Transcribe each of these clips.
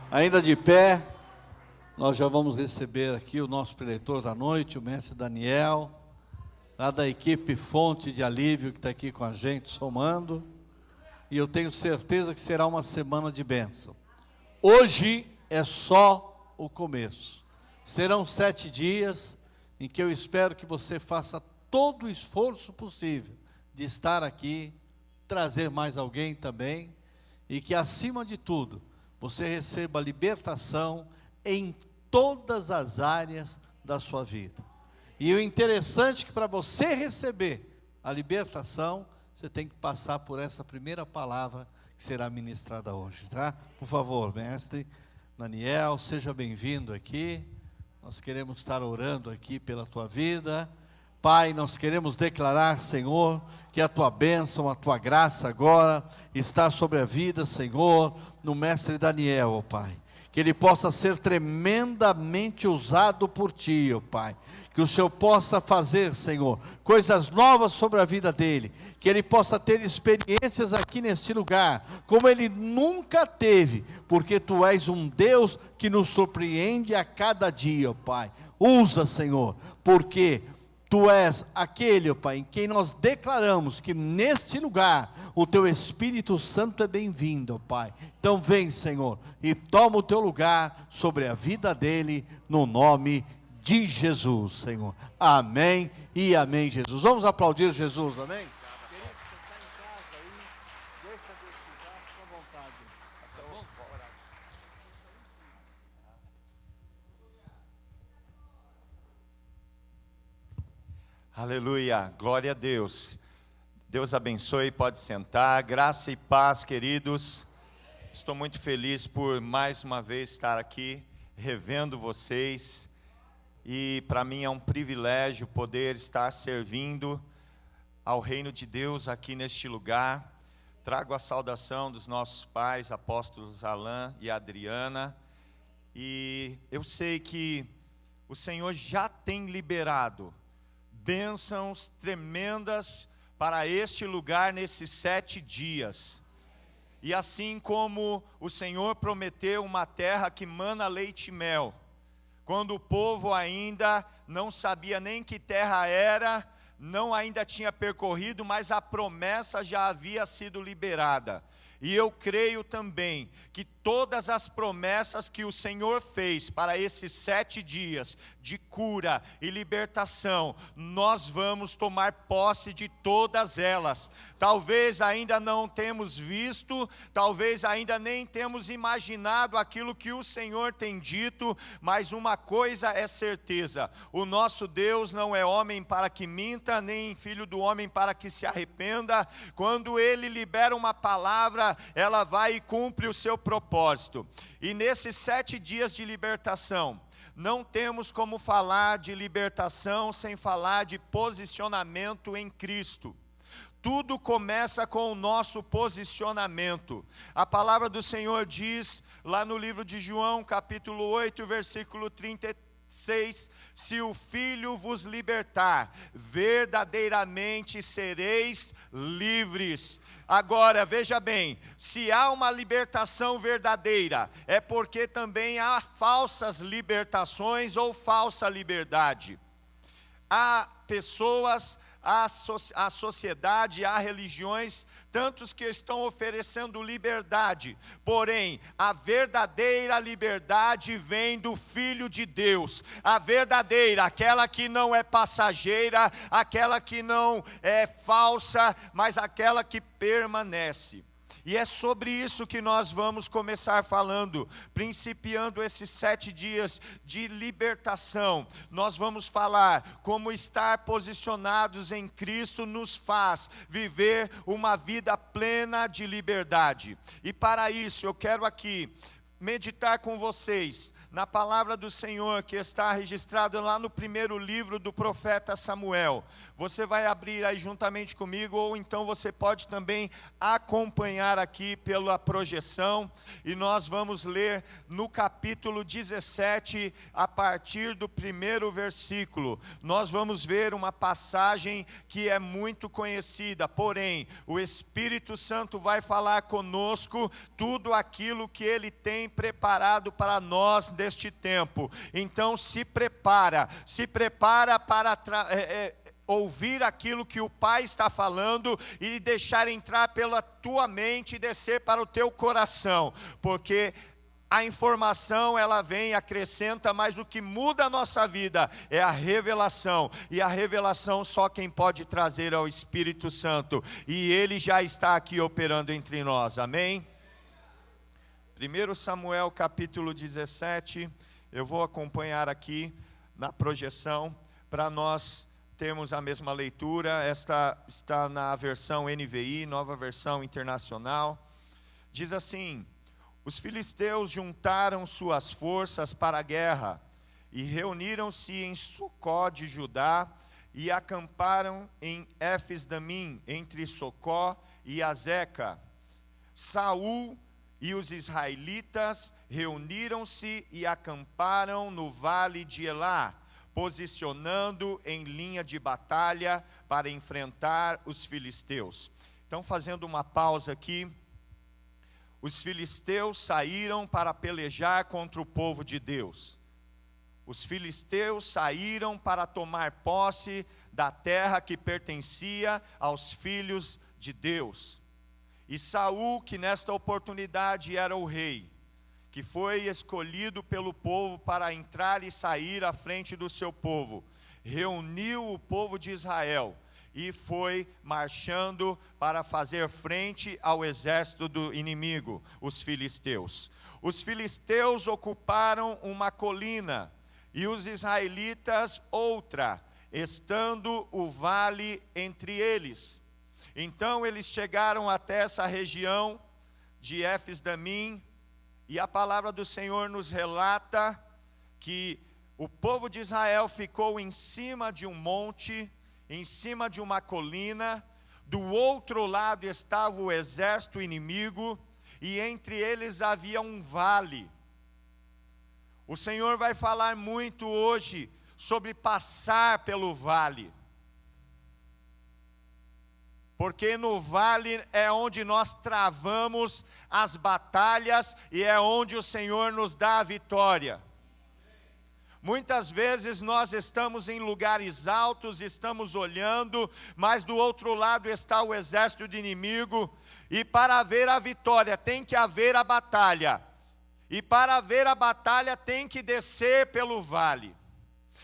Ainda de pé, nós já vamos receber aqui o nosso preletor da noite, o mestre Daniel, lá da equipe Fonte de Alívio, que está aqui com a gente, somando. E eu tenho certeza que será uma semana de bênção. Hoje é só o começo. Serão 7 dias em que eu espero que você faça todo o esforço possível de estar aqui, trazer mais alguém também, e que acima de tudo, você receba libertação em todas as áreas da sua vida. E o interessante é que para você receber a libertação, você tem que passar por essa primeira palavra que será ministrada hoje, tá? Por favor, mestre Daniel, seja bem-vindo aqui. Nós queremos estar orando aqui pela tua vida. Pai, nós queremos declarar, Senhor, que a tua bênção, a tua graça agora está sobre a vida, Senhor, no mestre Daniel, ó Pai. Que ele possa ser tremendamente usado por ti, ó Pai. Que o Senhor possa fazer, Senhor, coisas novas sobre a vida dele. Que ele possa ter experiências aqui neste lugar, como ele nunca teve. Porque tu és um Deus que nos surpreende a cada dia, ó Pai. Usa, Senhor, porque tu és aquele, ó Pai, em quem nós declaramos que neste lugar o teu Espírito Santo é bem-vindo, ó Pai. Então vem, Senhor, e toma o teu lugar sobre a vida dele, no nome de Jesus, Senhor. Amém e amém, Jesus. Vamos aplaudir Jesus, amém? Querido, você está em casa aí, deixa Deus cuidar, fica à vontade. Tá bom? Aleluia, glória a Deus. Deus abençoe, pode sentar. Graça e paz, queridos. Estou muito feliz por mais uma vez estar aqui, revendo vocês. E para mim é um privilégio poder estar servindo ao reino de Deus aqui neste lugar. Trago a saudação dos nossos pais, apóstolos Alain e Adriana. E eu sei que o Senhor já tem liberado bênçãos tremendas para este lugar nesses 7 dias. E assim como o Senhor prometeu uma terra que mana leite e mel, quando o povo ainda não sabia nem que terra era, não ainda tinha percorrido, mas a promessa já havia sido liberada. E eu creio também que todas as promessas que o Senhor fez para esses 7 dias de cura e libertação, nós vamos tomar posse de todas elas. Talvez ainda não temos visto, talvez ainda nem temos imaginado aquilo que o Senhor tem dito, mas uma coisa é certeza: o nosso Deus não é homem para que minta, nem filho do homem para que se arrependa. Quando Ele libera uma palavra, ela vai e cumpre o seu propósito. E nesses 7 dias de libertação, não temos como falar de libertação sem falar de posicionamento em Cristo. Tudo começa com o nosso posicionamento. A palavra do Senhor diz, lá no livro de João, capítulo 8, versículo 36, se o Filho vos libertar, verdadeiramente sereis livres. Agora, veja bem, se há uma libertação verdadeira, é porque também há falsas libertações ou falsa liberdade. Há pessoas, há sociedade, há religiões, tantos que estão oferecendo liberdade, porém, a verdadeira liberdade vem do Filho de Deus, a verdadeira, aquela que não é passageira, aquela que não é falsa, mas aquela que permanece. E é sobre isso que nós vamos começar falando, principiando esses 7 dias de libertação. Nós vamos falar como estar posicionados em Cristo nos faz viver uma vida plena de liberdade. E para isso eu quero aqui meditar com vocês na palavra do Senhor, que está registrada lá no primeiro livro do profeta Samuel. Você vai abrir aí juntamente comigo, ou então você pode também acompanhar aqui pela projeção, e nós vamos ler no capítulo 17, a partir do primeiro versículo. Nós vamos ver uma passagem que é muito conhecida, porém, o Espírito Santo vai falar conosco tudo aquilo que Ele tem preparado para nós neste tempo. Então se prepara para ouvir aquilo que o Pai está falando e deixar entrar pela tua mente e descer para o teu coração, porque a informação ela vem, acrescenta, mas o que muda a nossa vida é a revelação, e a revelação só quem pode trazer é o Espírito Santo, e Ele já está aqui operando entre nós, amém? 1 Samuel capítulo 17, eu vou acompanhar aqui na projeção, para nós termos a mesma leitura. Esta está na versão NVI, Nova Versão Internacional. Diz assim: os filisteus juntaram suas forças para a guerra, e reuniram-se em Socó de Judá, e acamparam em Éfes-damim, entre Socó e Azeca. Saul e os israelitas reuniram-se e acamparam no vale de Elá, posicionando em linha de batalha para enfrentar os filisteus. Então, fazendo uma pausa aqui, os filisteus saíram para pelejar contra o povo de Deus. Os filisteus saíram para tomar posse da terra que pertencia aos filhos de Deus. E Saul, que nesta oportunidade era o rei, que foi escolhido pelo povo para entrar e sair à frente do seu povo, reuniu o povo de Israel e foi marchando para fazer frente ao exército do inimigo, os filisteus. Os filisteus ocuparam uma colina e os israelitas outra, estando o vale entre eles. Então eles chegaram até essa região de Éfes-damim, e a palavra do Senhor nos relata que o povo de Israel ficou em cima de um monte, em cima de uma colina. Do outro lado estava o exército inimigo, e entre eles havia um vale. O Senhor vai falar muito hoje sobre passar pelo vale, porque no vale é onde nós travamos as batalhas e é onde o Senhor nos dá a vitória. Muitas vezes nós estamos em lugares altos, estamos olhando, mas do outro lado está o exército do inimigo, e para haver a vitória tem que haver a batalha, e para haver a batalha tem que descer pelo vale.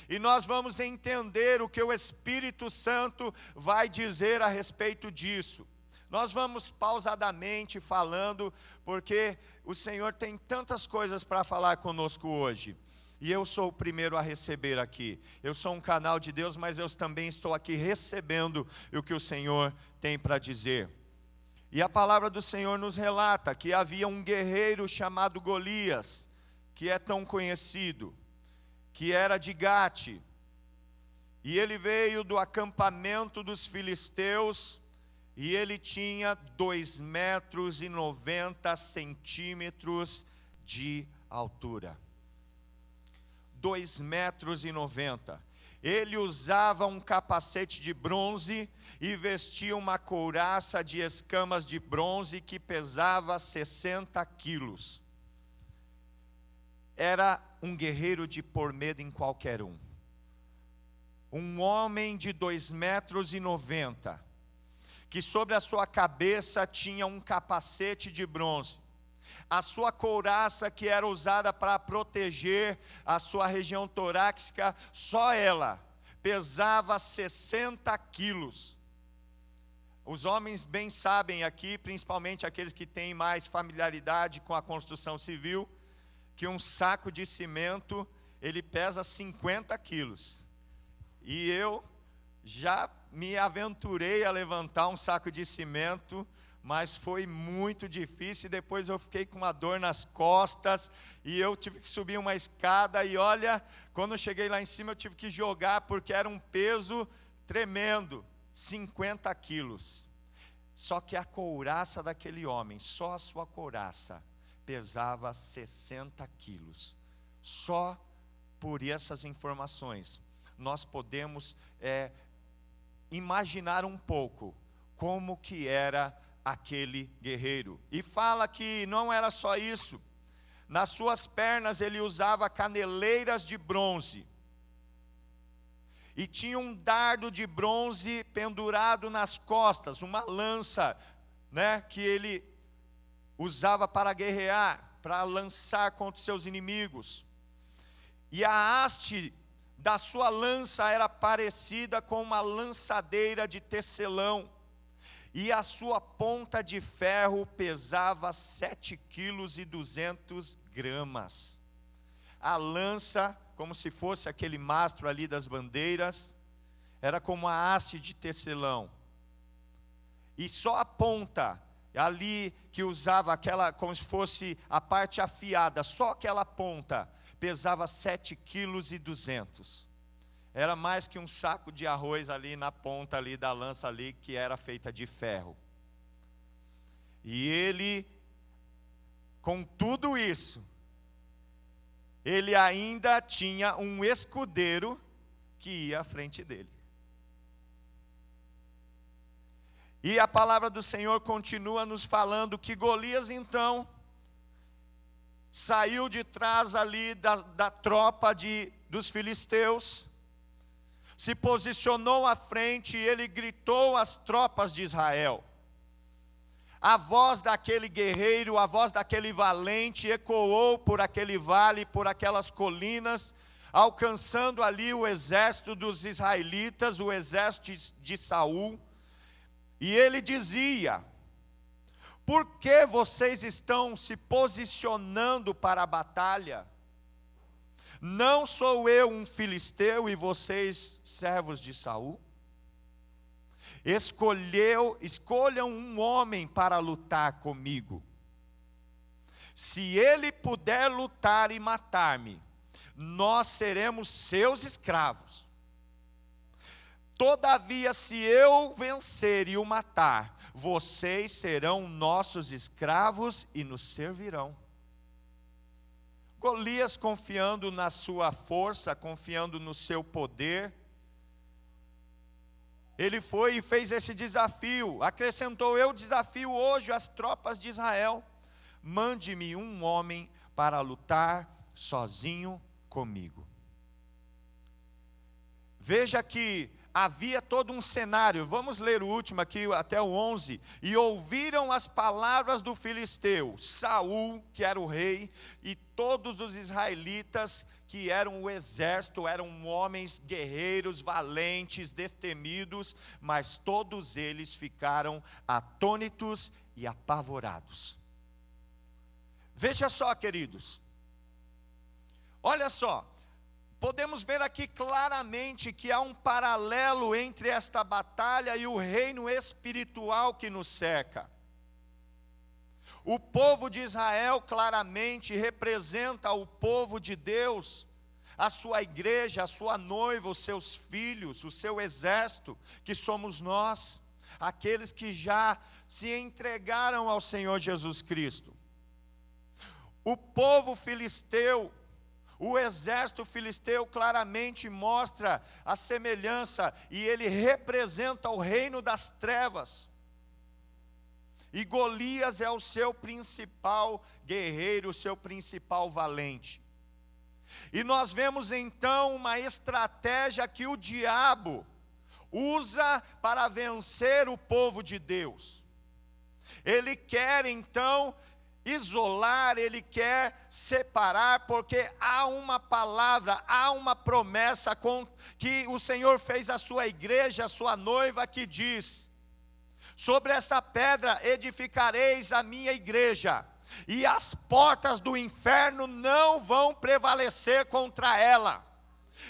E nós vamos entender o que o Espírito Santo vai dizer a respeito disso. Nós vamos pausadamente falando, porque o Senhor tem tantas coisas para falar conosco hoje. E eu sou o primeiro a receber aqui. Eu sou um canal de Deus, mas eu também estou aqui recebendo o que o Senhor tem para dizer. E a palavra do Senhor nos relata que havia um guerreiro chamado Golias, que é tão conhecido, que era de Gate, e ele veio do acampamento dos filisteus, e ele tinha 2,90 metros de altura. 2,90 metros. Ele usava um capacete de bronze e vestia uma couraça de escamas de bronze que pesava 60 quilos. Era um guerreiro de pôr medo em qualquer um. Um homem de 2,90 metros, que sobre a sua cabeça tinha um capacete de bronze. A sua couraça, que era usada para proteger a sua região torácica, só ela pesava 60 quilos. Os homens bem sabem aqui, principalmente aqueles que têm mais familiaridade com a construção civil, que um saco de cimento, ele pesa 50 quilos. E eu já me aventurei a levantar um saco de cimento, mas foi muito difícil. Depois eu fiquei com uma dor nas costas, e eu tive que subir uma escada, e olha, quando eu cheguei lá em cima eu tive que jogar, porque era um peso tremendo, 50 quilos. Só que a couraça daquele homem, só a sua couraça, pesava 60 quilos. Só por essas informações, nós podemos imaginar um pouco como que era aquele guerreiro. E fala que não era só isso. Nas suas pernas ele usava caneleiras de bronze. E tinha um dardo de bronze pendurado nas costas, uma lança, que ele usava para guerrear, para lançar contra os seus inimigos. E a haste da sua lança era parecida com uma lançadeira de tecelão, e a sua ponta de ferro pesava 7,2 kg. A lança, como se fosse aquele mastro ali das bandeiras, era como a haste de tecelão. E só a ponta, ali que usava aquela, como se fosse a parte afiada, só aquela ponta, pesava 7,2 kg. Era mais que um saco de arroz ali na ponta ali da lança ali, que era feita de ferro. E ele, com tudo isso, ele ainda tinha um escudeiro que ia à frente dele. E a palavra do Senhor continua nos falando que Golias então saiu de trás ali da tropa dos filisteus, se posicionou à frente, e ele gritou às tropas de Israel. A voz daquele guerreiro, a voz daquele valente ecoou por aquele vale, por aquelas colinas, alcançando ali o exército dos israelitas, o exército de Saul. E ele dizia: por que vocês estão se posicionando para a batalha? Não sou eu um filisteu e vocês servos de Saul? Escolham um homem para lutar comigo. Se ele puder lutar e matar-me, nós seremos seus escravos. Todavia, se eu vencer e o matar, vocês serão nossos escravos e nos servirão. Golias, confiando na sua força, confiando no seu poder, ele foi e fez esse desafio. Acrescentou: eu desafio hoje as tropas de Israel, mande-me um homem para lutar sozinho comigo. Veja que havia todo um cenário. Vamos ler o último aqui, até o 11. E ouviram as palavras do filisteu, Saul, que era o rei, e todos os israelitas, que eram o exército, eram homens guerreiros, valentes, destemidos, mas todos eles ficaram atônitos e apavorados. Veja só, queridos, olha só, podemos ver aqui claramente que há um paralelo entre esta batalha e o reino espiritual que nos cerca. O povo de Israel claramente representa o povo de Deus, a sua igreja, a sua noiva, os seus filhos, o seu exército, que somos nós, aqueles que já se entregaram ao Senhor Jesus Cristo. O povo filisteu, o exército filisteu claramente mostra a semelhança, e ele representa o reino das trevas. E Golias é o seu principal guerreiro, o seu principal valente. E nós vemos então uma estratégia que o diabo usa para vencer o povo de Deus. Ele quer então isolar, ele quer separar, porque há uma palavra, há uma promessa que o Senhor fez à sua igreja, à sua noiva, que diz: sobre esta pedra edificareis a minha igreja, e as portas do inferno não vão prevalecer contra ela.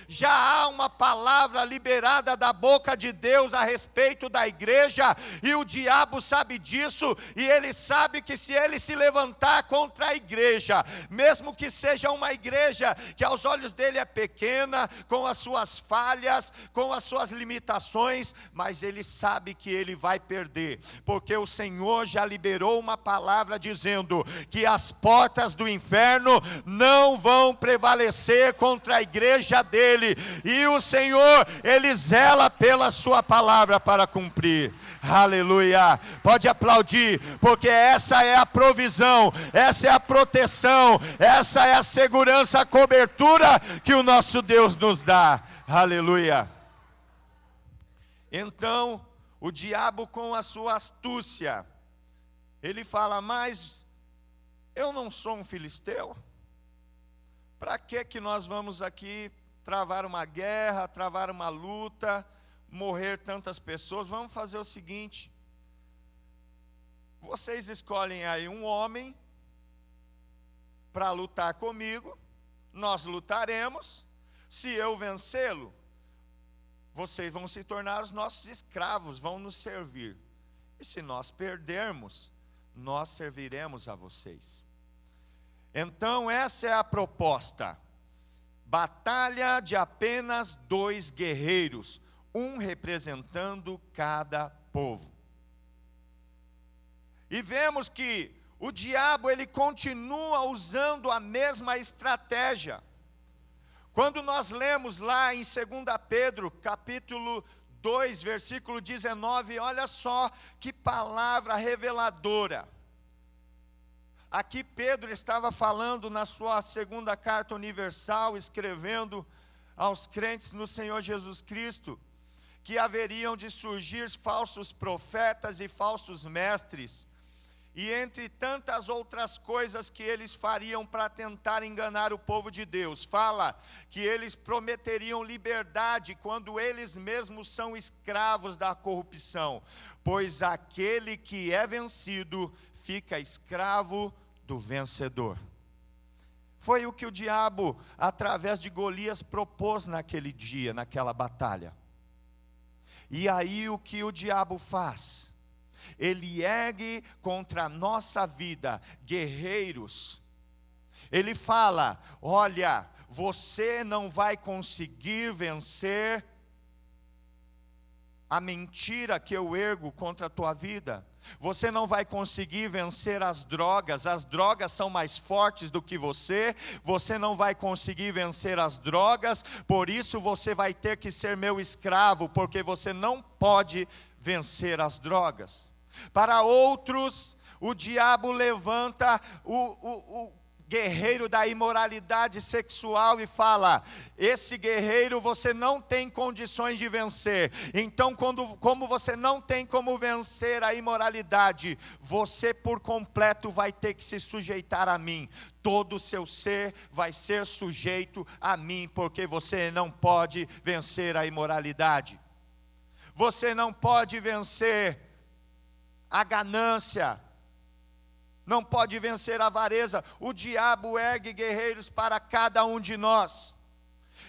Já há uma palavra liberada da boca de Deus a respeito da igreja, e o diabo sabe disso, e ele sabe que se ele se levantar contra a igreja, mesmo que seja uma igreja que aos olhos dele é pequena, com as suas falhas, com as suas limitações, mas ele sabe que ele vai perder, porque o Senhor já liberou uma palavra dizendo que as portas do inferno não vão prevalecer contra a igreja dele, e o Senhor, Ele zela pela sua palavra para cumprir. Aleluia, pode aplaudir, porque essa é a provisão, essa é a proteção, essa é a segurança, a cobertura que o nosso Deus nos dá. Aleluia. Então, o diabo, com a sua astúcia, ele fala: mas eu não sou um filisteu? Para que nós vamos aqui travar uma guerra, travar uma luta, morrer tantas pessoas? Vamos fazer o seguinte: vocês escolhem aí um homem para lutar comigo, nós lutaremos, se eu vencê-lo, vocês vão se tornar os nossos escravos, vão nos servir, e se nós perdermos, nós serviremos a vocês. Então essa é a proposta. Batalha de apenas 2 guerreiros, um representando cada povo. E vemos que o diabo, ele continua usando a mesma estratégia. Quando nós lemos lá em 2 Pedro, capítulo 2, versículo 19, olha só que palavra reveladora. Aqui Pedro estava falando na sua segunda carta universal, escrevendo aos crentes no Senhor Jesus Cristo, que haveriam de surgir falsos profetas e falsos mestres, e entre tantas outras coisas que eles fariam para tentar enganar o povo de Deus. Fala que eles prometeriam liberdade quando eles mesmos são escravos da corrupção, pois aquele que é vencido fica escravo do vencedor. Foi o que o diabo, através de Golias, propôs naquele dia, naquela batalha. E aí o que o diabo faz? Ele ergue contra a nossa vida guerreiros. Ele fala: olha, você não vai conseguir vencer a mentira que eu ergo contra a tua vida. Você não vai conseguir vencer as drogas são mais fortes do que você não vai conseguir vencer as drogas, por isso você vai ter que ser meu escravo, porque você não pode vencer as drogas. Para outros, o diabo levanta o guerreiro da imoralidade sexual e fala: esse guerreiro você não tem condições de vencer. Então, como você não tem como vencer a imoralidade, você por completo vai ter que se sujeitar a mim. Todo o seu ser vai ser sujeito a mim, porque você não pode vencer a imoralidade. Você não pode vencer a ganância. Não pode vencer a avareza. O diabo ergue guerreiros para cada um de nós.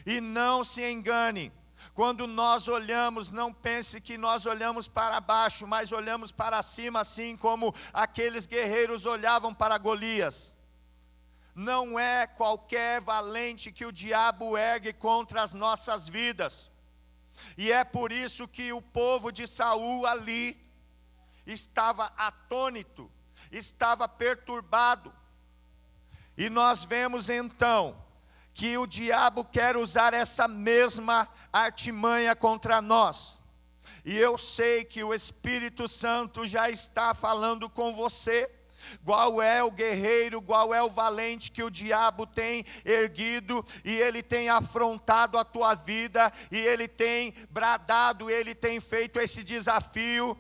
E não se engane, quando nós olhamos, não pense que nós olhamos para baixo, mas olhamos para cima, assim como aqueles guerreiros olhavam para Golias. Não é qualquer valente que o diabo ergue contra as nossas vidas. E é por isso que o povo de Saul ali estava atônito, estava perturbado. E nós vemos então que o diabo quer usar essa mesma artimanha contra nós. E eu sei que o Espírito Santo já está falando com você. Qual é o guerreiro, qual é o valente que o diabo tem erguido, e ele tem afrontado a tua vida, e ele tem bradado, ele tem feito esse desafio.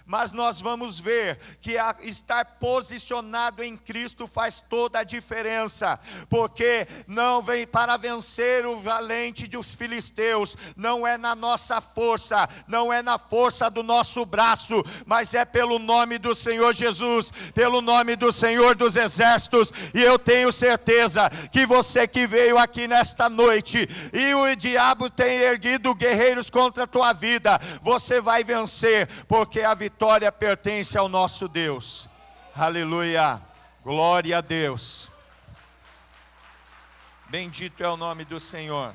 Mas nós vamos ver que estar posicionado em Cristo faz toda a diferença, porque não vem para vencer o valente dos filisteus, não é na nossa força, não é na força do nosso braço, mas é pelo nome do Senhor Jesus, pelo nome do Senhor dos exércitos. E eu tenho certeza que você que veio aqui nesta noite, e o diabo tem erguido guerreiros contra a tua vida, você vai vencer, porque a vitória pertence ao nosso Deus. Aleluia, glória a Deus. Bendito é o nome do Senhor.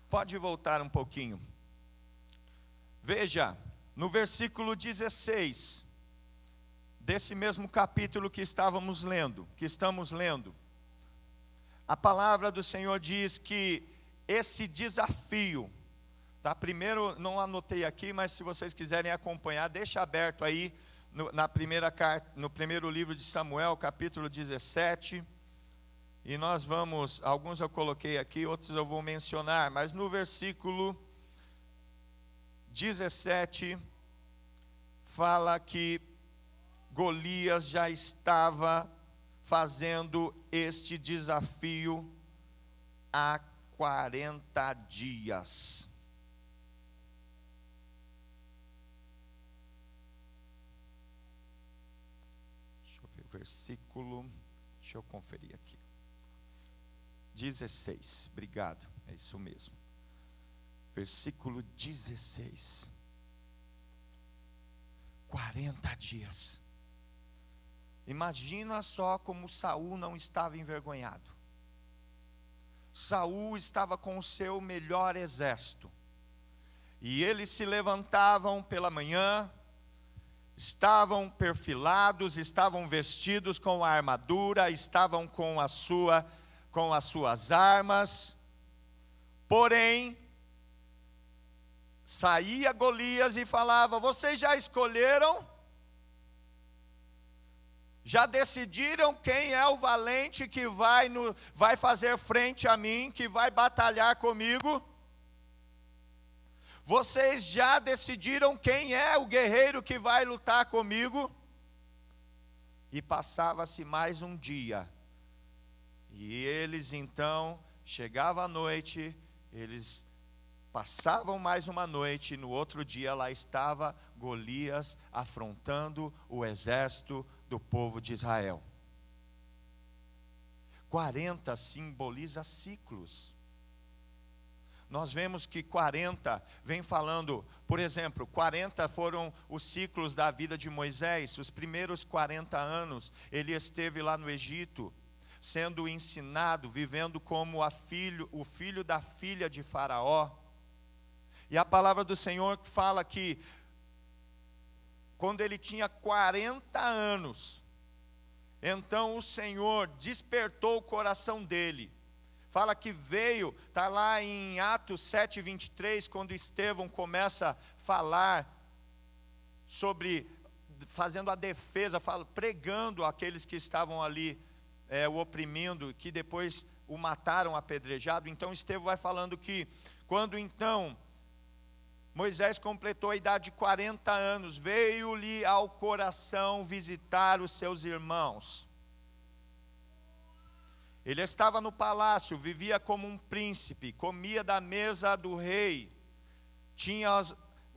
Pode voltar um pouquinho. Veja, no versículo 16, desse mesmo capítulo que estamos lendo, a palavra do Senhor diz que esse desafio, tá? Primeiro, não anotei aqui, mas se vocês quiserem acompanhar, deixa aberto aí no primeiro livro de Samuel, capítulo 17. E nós vamos, alguns eu coloquei aqui, outros eu vou mencionar, mas no versículo 17 fala que Golias já estava fazendo este desafio há 40 dias. Deixa eu ver o versículo, deixa eu conferir aqui. 16, obrigado, é isso mesmo. Versículo 16. 40 dias. Imagina só como Saul não estava envergonhado. Saul estava com o seu melhor exército. E eles se levantavam pela manhã, estavam perfilados, estavam vestidos com a armadura, estavam com as suas armas. Porém, saía Golias e falava: vocês já escolheram? Já decidiram quem é o valente que vai fazer frente a mim, que vai batalhar comigo? Vocês já decidiram quem é o guerreiro que vai lutar comigo? E passava-se mais um dia. E eles então, chegava a noite, eles passavam mais uma noite, e no outro dia lá estava Golias afrontando o exército do povo de Israel. 40 simboliza ciclos. Nós vemos que 40 vem falando, por exemplo, 40 foram os ciclos da vida de Moisés. Os primeiros 40 anos ele esteve lá no Egito, sendo ensinado, vivendo como o filho da filha de Faraó. E a palavra do Senhor fala que quando ele tinha 40 anos, então o Senhor despertou o coração dele. Fala que veio, está lá em Atos 7:23, quando Estevão começa a falar sobre, fazendo a defesa, pregando aqueles que estavam ali o oprimindo, que depois o mataram apedrejado. Então Estevão vai falando que quando então Moisés completou a idade de 40 anos, veio-lhe ao coração visitar os seus irmãos. Ele estava no palácio, vivia como um príncipe, comia da mesa do rei, tinha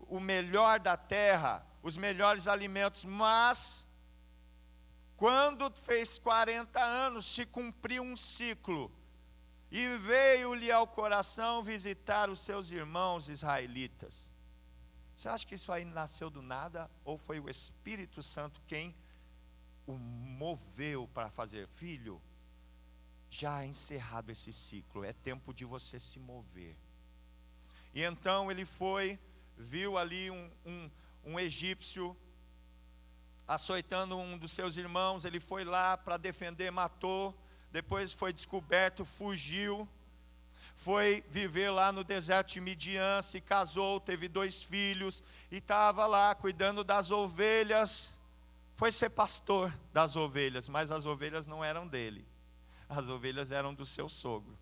o melhor da terra, os melhores alimentos, mas quando fez 40 anos, se cumpriu um ciclo, e veio-lhe ao coração visitar os seus irmãos israelitas. Você acha que isso aí nasceu do nada? Ou foi o Espírito Santo quem o moveu para fazer? Filho, já encerrado esse ciclo, é tempo de você se mover. E então ele foi, viu ali um egípcio açoitando um dos seus irmãos, ele foi lá para defender, matou. Depois foi descoberto, fugiu, foi viver lá no deserto de Midian, se casou, teve 2 filhos, e estava lá cuidando das ovelhas. Foi ser pastor das ovelhas, mas as ovelhas não eram dele, as ovelhas eram do seu sogro.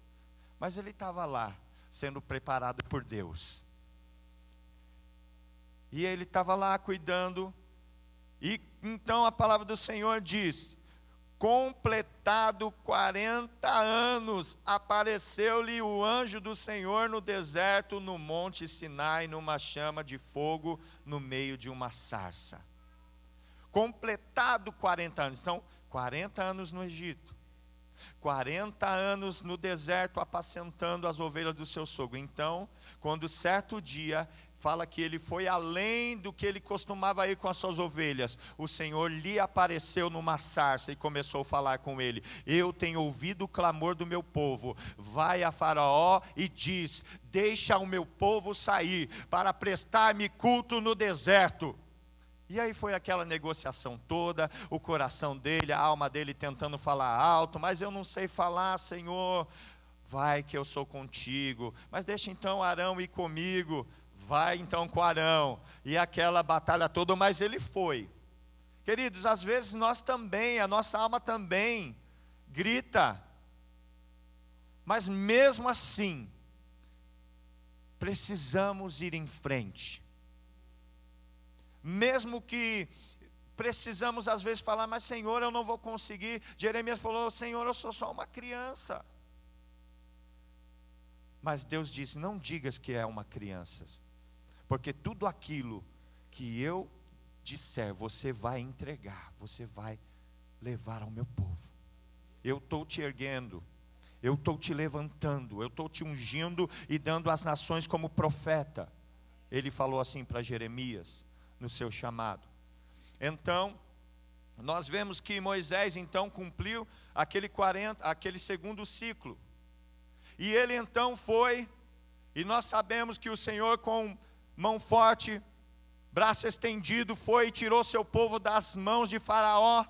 Mas ele estava lá, sendo preparado por Deus. E ele estava lá cuidando. E então a palavra do Senhor diz: completado 40 anos, apareceu-lhe o anjo do Senhor no deserto, no monte Sinai, numa chama de fogo, no meio de uma sarça. Completado 40 anos. Então, 40 anos no Egito, 40 anos no deserto, apacentando as ovelhas do seu sogro. Então, quando certo dia, fala que ele foi além do que ele costumava ir com as suas ovelhas, o Senhor lhe apareceu numa sarça e começou a falar com ele: eu tenho ouvido o clamor do meu povo, vai a Faraó e diz: deixa o meu povo sair, para prestar-me culto no deserto. E aí foi aquela negociação toda, o coração dele, a alma dele tentando falar alto: mas eu não sei falar, Senhor. Vai que eu sou contigo, mas deixa então Arão ir comigo. Vai então com Arão. E aquela batalha toda, mas ele foi. Queridos, às vezes nós também, a nossa alma também grita, mas mesmo assim, precisamos ir em frente. Mesmo que precisamos às vezes falar: mas Senhor, eu não vou conseguir. Jeremias falou: Senhor, eu sou só uma criança. Mas Deus disse: não digas que é uma criança, porque tudo aquilo que eu disser, você vai entregar, você vai levar ao meu povo. Eu estou te erguendo, eu estou te levantando, eu estou te ungindo e dando às nações como profeta. Ele falou assim para Jeremias, no seu chamado. Então, nós vemos que Moisés então cumpriu aquele segundo ciclo. E ele então foi, e nós sabemos que o Senhor com mão forte, braço estendido, foi e tirou seu povo das mãos de Faraó.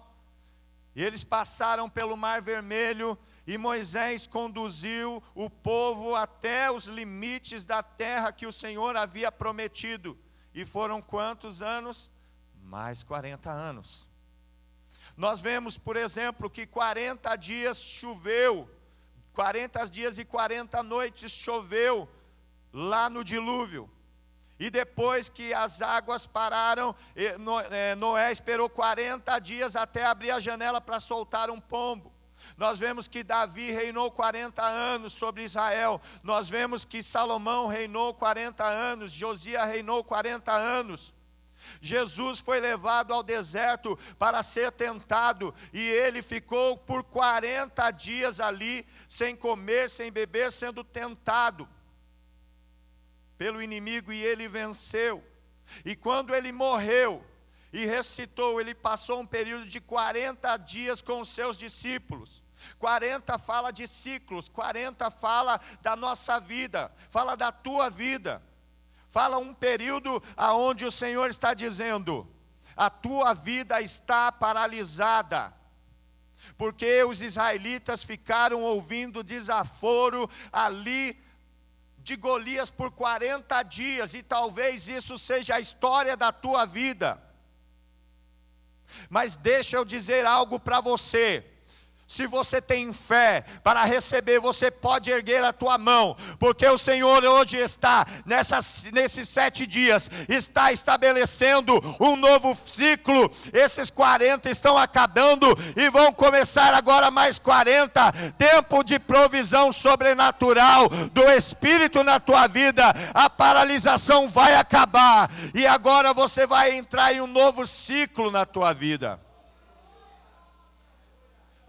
E eles passaram pelo Mar Vermelho, e Moisés conduziu o povo até os limites da terra que o Senhor havia prometido. E foram quantos anos? Mais 40 anos. Nós vemos, por exemplo, que 40 dias choveu, 40 dias e 40 noites choveu lá no dilúvio. E depois que as águas pararam, Noé esperou 40 dias até abrir a janela para soltar um pombo. Nós vemos que Davi reinou 40 anos sobre Israel. Nós vemos que Salomão reinou 40 anos, Josias reinou 40 anos. Jesus foi levado ao deserto para ser tentado, e ele ficou por 40 dias ali, sem comer, sem beber, sendo tentado pelo inimigo, e ele venceu. E quando ele morreu e ressuscitou, ele passou um período de 40 dias com os seus discípulos. 40 fala de ciclos, 40 fala da nossa vida, fala da tua vida. Fala um período aonde o Senhor está dizendo: a tua vida está paralisada, porque os israelitas ficaram ouvindo desaforo ali de Golias por 40 dias, e talvez isso seja a história da tua vida. Mas deixa eu dizer algo para você. Se você tem fé para receber, você pode erguer a tua mão, porque o Senhor hoje está, nesses 7 dias, está estabelecendo um novo ciclo. Esses 40 estão acabando e vão começar agora mais 40, tempo de provisão sobrenatural do Espírito na tua vida. A paralisação vai acabar, e agora você vai entrar em um novo ciclo na tua vida.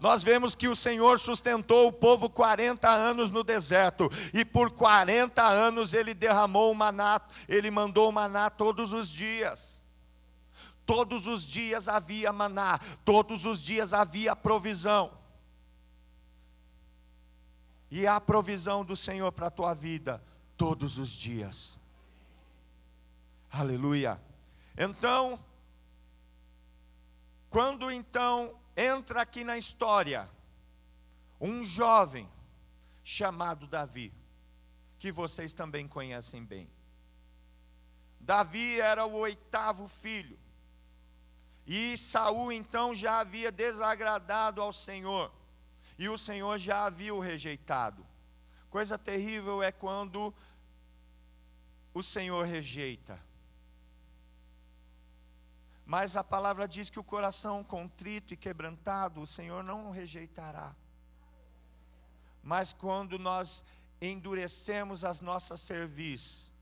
Nós vemos que o Senhor sustentou o povo 40 anos no deserto, e por 40 anos ele derramou o maná, ele mandou o maná todos os dias. Todos os dias havia maná, todos os dias havia provisão. E há provisão do Senhor para a tua vida todos os dias. Aleluia. Então, quando então entra aqui na história um jovem chamado Davi, que vocês também conhecem bem. Davi era o 8º filho, e Saul então já havia desagradado ao Senhor, e o Senhor já havia o rejeitado. Coisa terrível é quando o Senhor rejeita. Mas a palavra diz que o coração contrito e quebrantado, o Senhor não rejeitará. Mas quando nós endurecemos as nossas cerviz,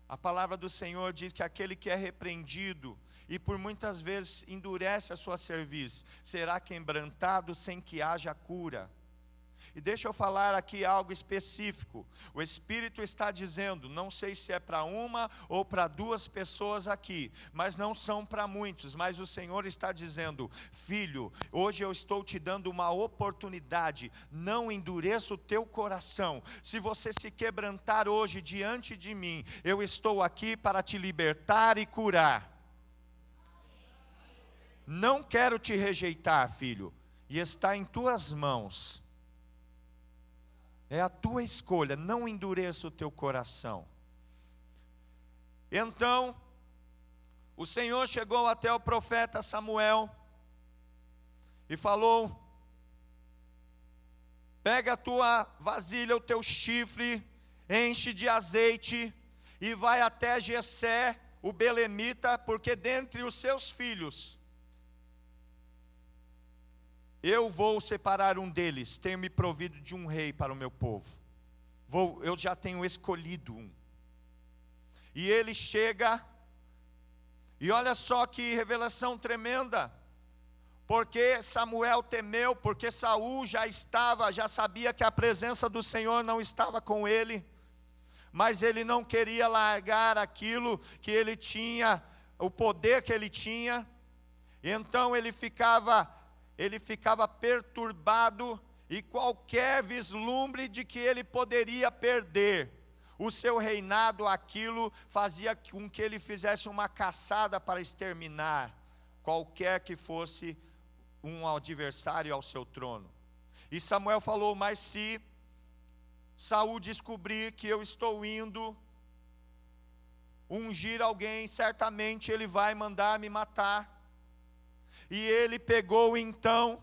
a palavra do Senhor diz que aquele que é repreendido e por muitas vezes endurece a sua cerviz, será quebrantado sem que haja cura. E deixa eu falar aqui algo específico. O Espírito está dizendo, não sei se é para uma ou para duas pessoas aqui, mas não são para muitos, mas o Senhor está dizendo: filho, hoje eu estou te dando uma oportunidade, não endureça o teu coração. Se você se quebrantar hoje diante de mim, eu estou aqui para te libertar e curar. Não quero te rejeitar, filho, e está em tuas mãos. É a tua escolha, não endureça o teu coração. Então, o Senhor chegou até o profeta Samuel e falou: pega a tua vasilha, o teu chifre, enche de azeite e vai até Jessé, o belemita, porque dentre os seus filhos eu vou separar um deles, tenho me provido de um rei para o meu povo. Eu já tenho escolhido um. E ele chega, e olha só que revelação tremenda, porque Samuel temeu, porque Saul já sabia que a presença do Senhor não estava com ele, mas ele não queria largar aquilo que ele tinha, o poder que ele tinha, então ele ficava perturbado, e qualquer vislumbre de que ele poderia perder o seu reinado, aquilo fazia com que ele fizesse uma caçada para exterminar qualquer que fosse um adversário ao seu trono. E Samuel falou: mas se Saul descobrir que eu estou indo ungir alguém, certamente ele vai mandar me matar. E ele pegou então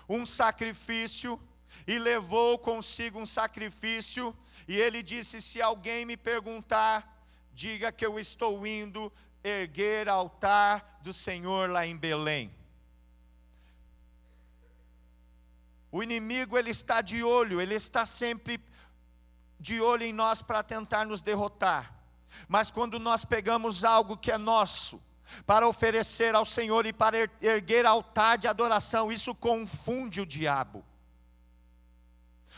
um sacrifício e levou consigo um sacrifício, e ele disse: se alguém me perguntar, diga que eu estou indo erguer altar do Senhor lá em Belém. O inimigo, ele está de olho, ele está sempre de olho em nós para tentar nos derrotar. Mas quando nós pegamos algo que é nosso, para oferecer ao Senhor e para erguer altar de adoração, isso confunde o diabo.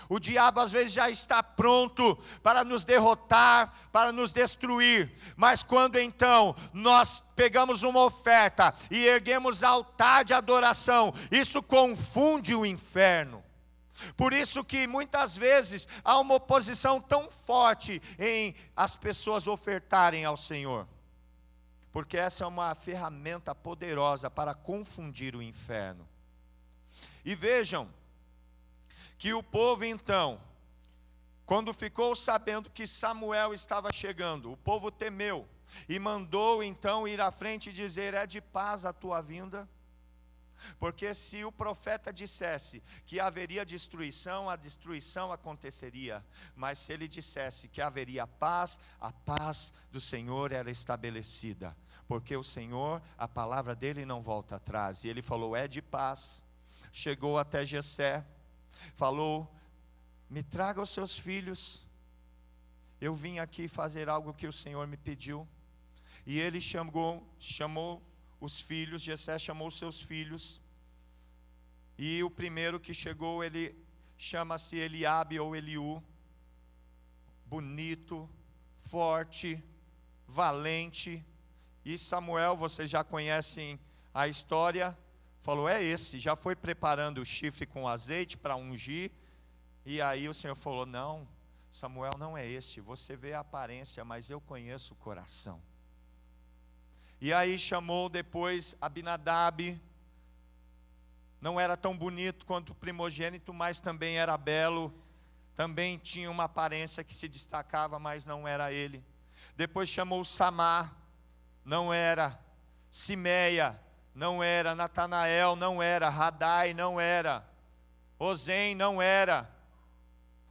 O diabo às vezes já está pronto para nos derrotar, para nos destruir, mas quando então nós pegamos uma oferta e erguemos altar de adoração, isso confunde o inferno. Por isso que muitas vezes há uma oposição tão forte em as pessoas ofertarem ao Senhor, porque essa é uma ferramenta poderosa para confundir o inferno. E vejam, que o povo então, quando ficou sabendo que Samuel estava chegando, o povo temeu, e mandou então ir à frente e dizer: é de paz a tua vinda? Porque se o profeta dissesse que haveria destruição, a destruição aconteceria. Mas se ele dissesse que haveria paz, a paz do Senhor era estabelecida. Porque o Senhor, a palavra dele não volta atrás. E ele falou: é de paz. Chegou até Jessé, falou: me traga os seus filhos. Eu vim aqui fazer algo que o Senhor me pediu. E ele chamou os filhos, Jessé chamou os seus filhos, e o primeiro que chegou, ele chama-se Eliabe ou Eliú, bonito, forte, valente. E Samuel, vocês já conhecem a história, falou: é esse, já foi preparando o chifre com azeite para ungir. E aí o Senhor falou: não, Samuel não é este, você vê a aparência, mas eu conheço o coração. E aí chamou depois Abinadab, não era tão bonito quanto o primogênito, mas também era belo, também tinha uma aparência que se destacava, mas não era ele. Depois chamou Samar, não era. Simeia, não era. Natanael, não era. Radai, não era. Ozem, não era.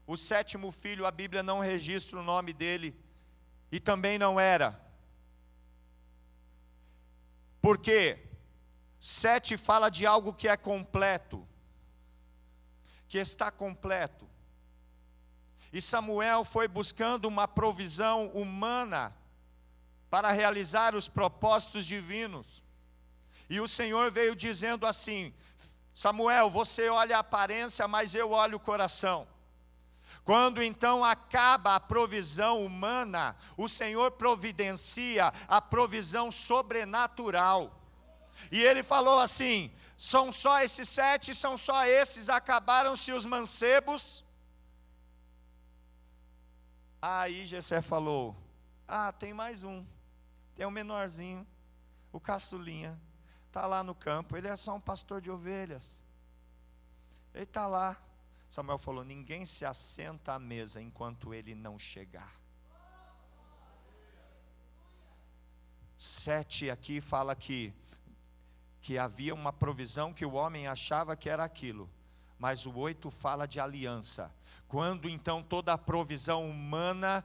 O sétimo filho, a Bíblia não registra o nome dele, e também não era. Porque 7 fala de algo que é completo, que está completo. E Samuel foi buscando uma provisão humana para realizar os propósitos divinos. E o Senhor veio dizendo assim: Samuel, você olha a aparência, mas eu olho o coração. Quando então acaba a provisão humana, o Senhor providencia a provisão sobrenatural. E ele falou assim: são só esses 7, são só esses, acabaram-se os mancebos. Aí Jessé falou: tem mais um, tem um menorzinho, o caçulinha, está lá no campo, ele é só um pastor de ovelhas, ele está lá. Samuel falou: ninguém se assenta à mesa enquanto ele não chegar. 7 aqui fala que havia uma provisão que o homem achava que era aquilo, mas o 8 fala de aliança. Quando então toda a provisão humana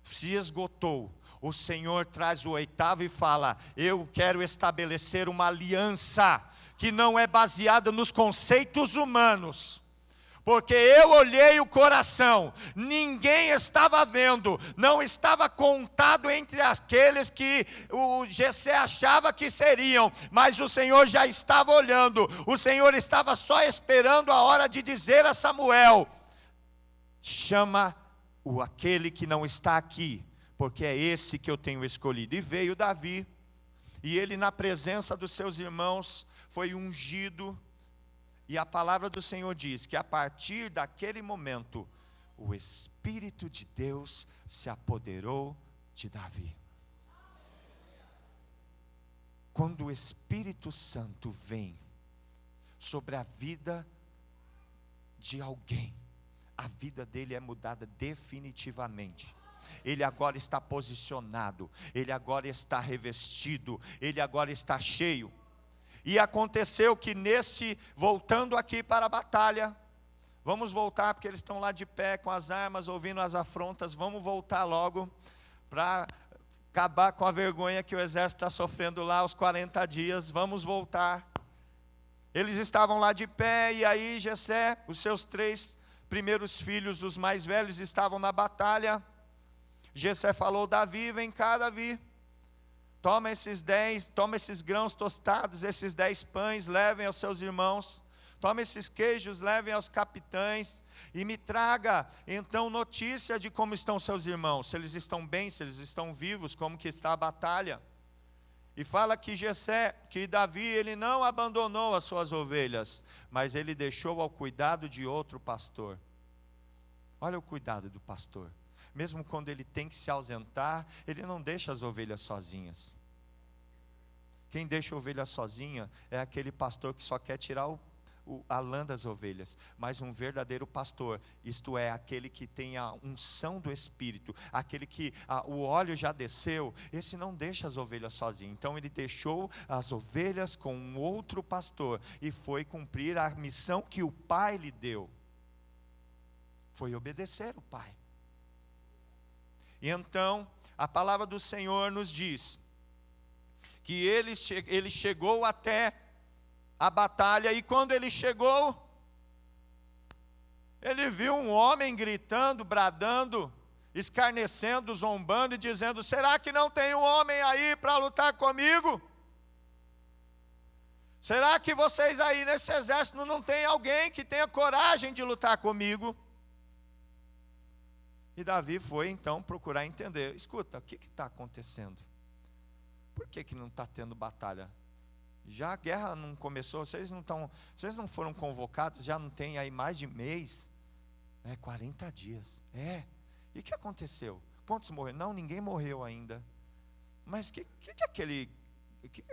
se esgotou, o Senhor traz o 8º e fala: eu quero estabelecer uma aliança que não é baseada nos conceitos humanos. Porque eu olhei o coração, ninguém estava vendo, não estava contado entre aqueles que o Jessé achava que seriam, mas o Senhor já estava olhando, o Senhor estava só esperando a hora de dizer a Samuel: chama aquele que não está aqui, porque é esse que eu tenho escolhido. E veio Davi, e ele na presença dos seus irmãos foi ungido. E a palavra do Senhor diz que a partir daquele momento, o Espírito de Deus se apoderou de Davi. Quando o Espírito Santo vem sobre a vida de alguém, a vida dele é mudada definitivamente. Ele agora está posicionado, ele agora está revestido, ele agora está cheio. E aconteceu que voltando aqui para a batalha, vamos voltar porque eles estão lá de pé com as armas, ouvindo as afrontas, vamos voltar logo, para acabar com a vergonha que o exército está sofrendo lá aos 40 dias, vamos voltar. Eles estavam lá de pé, e aí Jessé, os seus 3 primeiros filhos, os mais velhos, estavam na batalha. Jessé falou: Davi, vem cá, Davi. Toma esses grãos tostados, esses 10 pães, levem aos seus irmãos. Toma esses queijos, levem aos capitães. E me traga, então, notícia de como estão seus irmãos. Se eles estão bem, se eles estão vivos, como que está a batalha. E fala que Davi, ele não abandonou as suas ovelhas, mas ele deixou ao cuidado de outro pastor. Olha o cuidado do pastor. Mesmo quando ele tem que se ausentar, ele não deixa as ovelhas sozinhas. Quem deixa a ovelha sozinha é aquele pastor que só quer tirar a lã das ovelhas. Mas um verdadeiro pastor, isto é, aquele que tem a unção do Espírito, aquele que o óleo já desceu, esse não deixa as ovelhas sozinhas. Então ele deixou as ovelhas com um outro pastor e foi cumprir a missão que o pai lhe deu. Foi obedecer o pai. E então, a palavra do Senhor nos diz que ele chegou até a batalha, e quando ele chegou, ele viu um homem gritando, bradando, escarnecendo, zombando e dizendo: será que não tem um homem aí para lutar comigo? Será que vocês aí nesse exército não tem alguém que tenha coragem de lutar comigo? E Davi foi então procurar entender: escuta, o que está acontecendo? Por que não está tendo batalha? Já a guerra não começou, vocês não foram convocados, já não tem aí mais de mês? 40 dias. E o que aconteceu? Quantos morreram? Não, ninguém morreu ainda. Mas o que é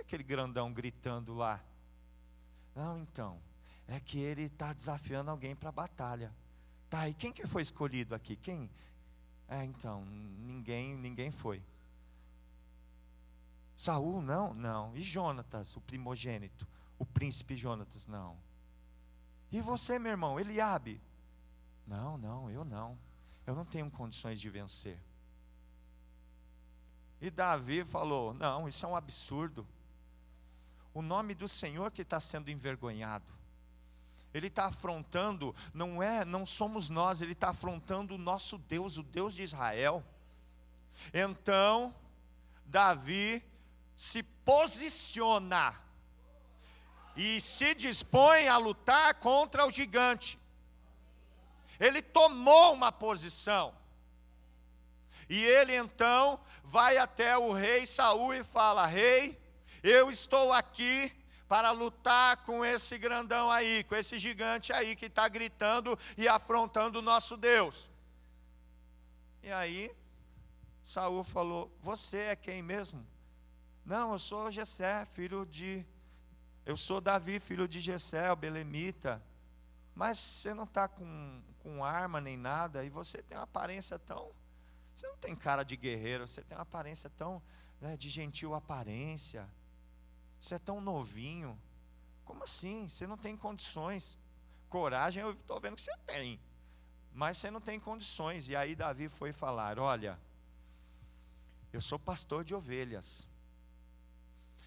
aquele grandão gritando lá? Não, então, é que ele está desafiando alguém para a batalha. Tá, e quem que foi escolhido aqui? Quem? Então, ninguém foi. Saul, não. E Jonatas, o primogênito, o príncipe Jonatas, não. E você, meu irmão, Eliabe? Não, eu não. Eu não tenho condições de vencer. E Davi falou: não, isso é um absurdo. o nome do Senhor que está sendo envergonhado. Ele está afrontando, não somos nós, ele está afrontando o nosso Deus, o Deus de Israel. Então, Davi se posiciona e se dispõe a lutar contra o gigante. Ele tomou uma posição. E ele então vai até o rei Saul e fala: rei, eu estou aqui para lutar com esse grandão aí, com esse gigante aí que está gritando e afrontando o nosso Deus. E aí, Saul falou: você é quem mesmo? Não, eu sou Jessé, eu sou Davi, filho de Jessé, o belemita. Mas você não está com arma nem nada, e você tem uma aparência tão... Você não tem cara de guerreiro, você tem uma aparência tão, né, de gentil aparência. Você é tão novinho. Como assim? Você não tem condições. Coragem eu estou vendo que você tem, mas você não tem condições. E aí Davi foi falar: olha, eu sou pastor de ovelhas,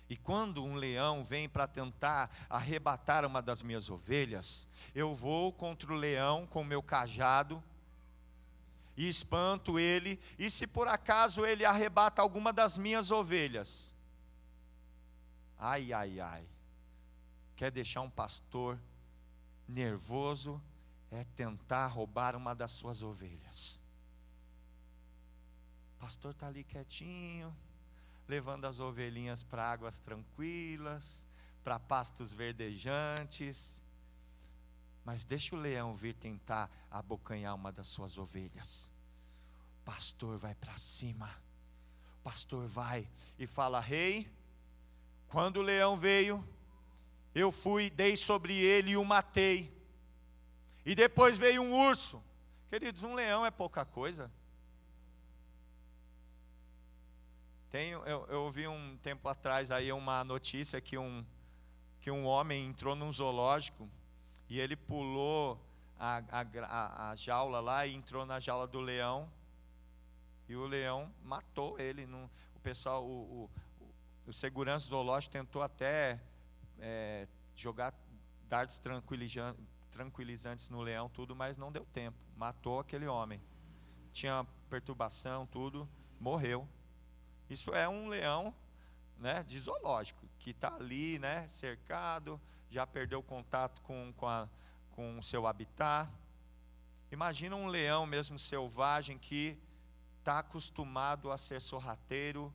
e quando um leão vem para tentar arrebatar uma das minhas ovelhas, eu vou contra o leão com o meu cajado e espanto ele, e se por acaso ele arrebata alguma das minhas ovelhas, ai, ai, ai, quer deixar um pastor nervoso é tentar roubar uma das suas ovelhas. O pastor está ali quietinho, levando as ovelhinhas para águas tranquilas, para pastos verdejantes, mas deixa o leão vir tentar abocanhar uma das suas ovelhas. O pastor vai para cima, o pastor vai e fala: rei, quando o leão veio, eu fui, dei sobre ele e o matei, e depois veio um urso. Queridos, um leão é pouca coisa. Eu ouvi um tempo atrás aí uma notícia que um homem entrou num zoológico e ele pulou a jaula lá e entrou na jaula do leão, e o leão matou ele. O pessoal, o segurança do zoológico tentou até jogar dardos tranquilizantes no leão, tudo, mas não deu tempo. Matou aquele homem. Tinha perturbação, tudo, morreu. Isso é um leão, né, de zoológico, que está ali, né, cercado, já perdeu contato com o seu habitat. Imagina um leão mesmo selvagem que está acostumado a ser sorrateiro.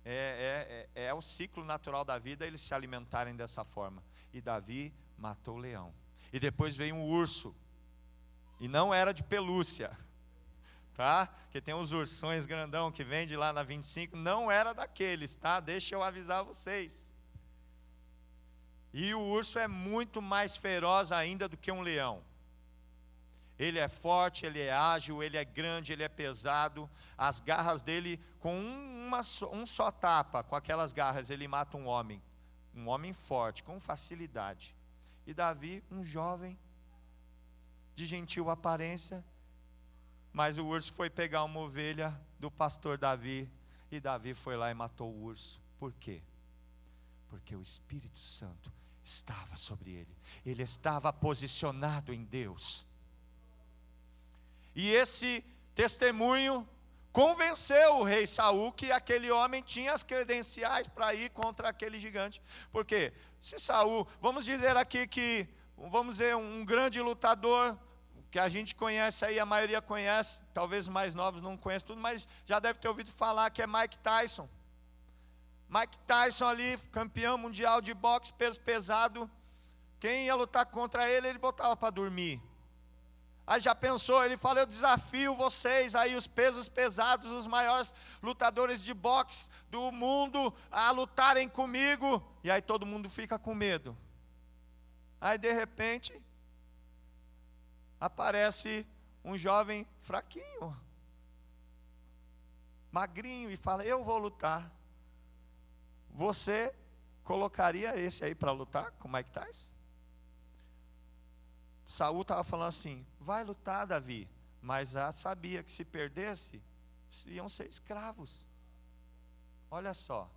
É o ciclo natural da vida eles se alimentarem dessa forma. E Davi matou o leão. E depois veio um urso, e não era de pelúcia, tá? Porque tem uns ursões grandão que vende lá na 25, não era daqueles, tá? Deixa eu avisar vocês. E o urso é muito mais feroz ainda do que um leão. Ele é forte, ele é ágil, ele é grande, ele é pesado. As garras dele, com um só tapa, com aquelas garras, ele mata um homem forte, com facilidade. E Davi, um jovem, de gentil aparência, mas o urso foi pegar uma ovelha do pastor Davi, e Davi foi lá e matou o urso. Por quê? Porque o Espírito Santo estava sobre ele. Ele estava posicionado em Deus. E esse testemunho convenceu o rei Saul que aquele homem tinha as credenciais para ir contra aquele gigante. Por quê? Se Saul, vamos dizer aqui que, vamos dizer, um grande lutador, que a gente conhece aí, a maioria conhece, talvez os mais novos não conhecem tudo, mas já deve ter ouvido falar, que é Mike Tyson. Mike Tyson ali, campeão mundial de boxe, peso pesado. Quem ia lutar contra ele, ele botava para dormir. Aí já pensou, ele fala: eu desafio vocês aí, os pesos pesados, os maiores lutadores de boxe do mundo, a lutarem comigo. E aí todo mundo fica com medo. Aí de repente aparece um jovem fraquinho, magrinho, e fala: eu vou lutar. Você colocaria esse aí para lutar com Mike Tyson? Saul estava falando assim: vai lutar, Davi, mas já sabia que se perdesse, iam ser escravos. Olha só,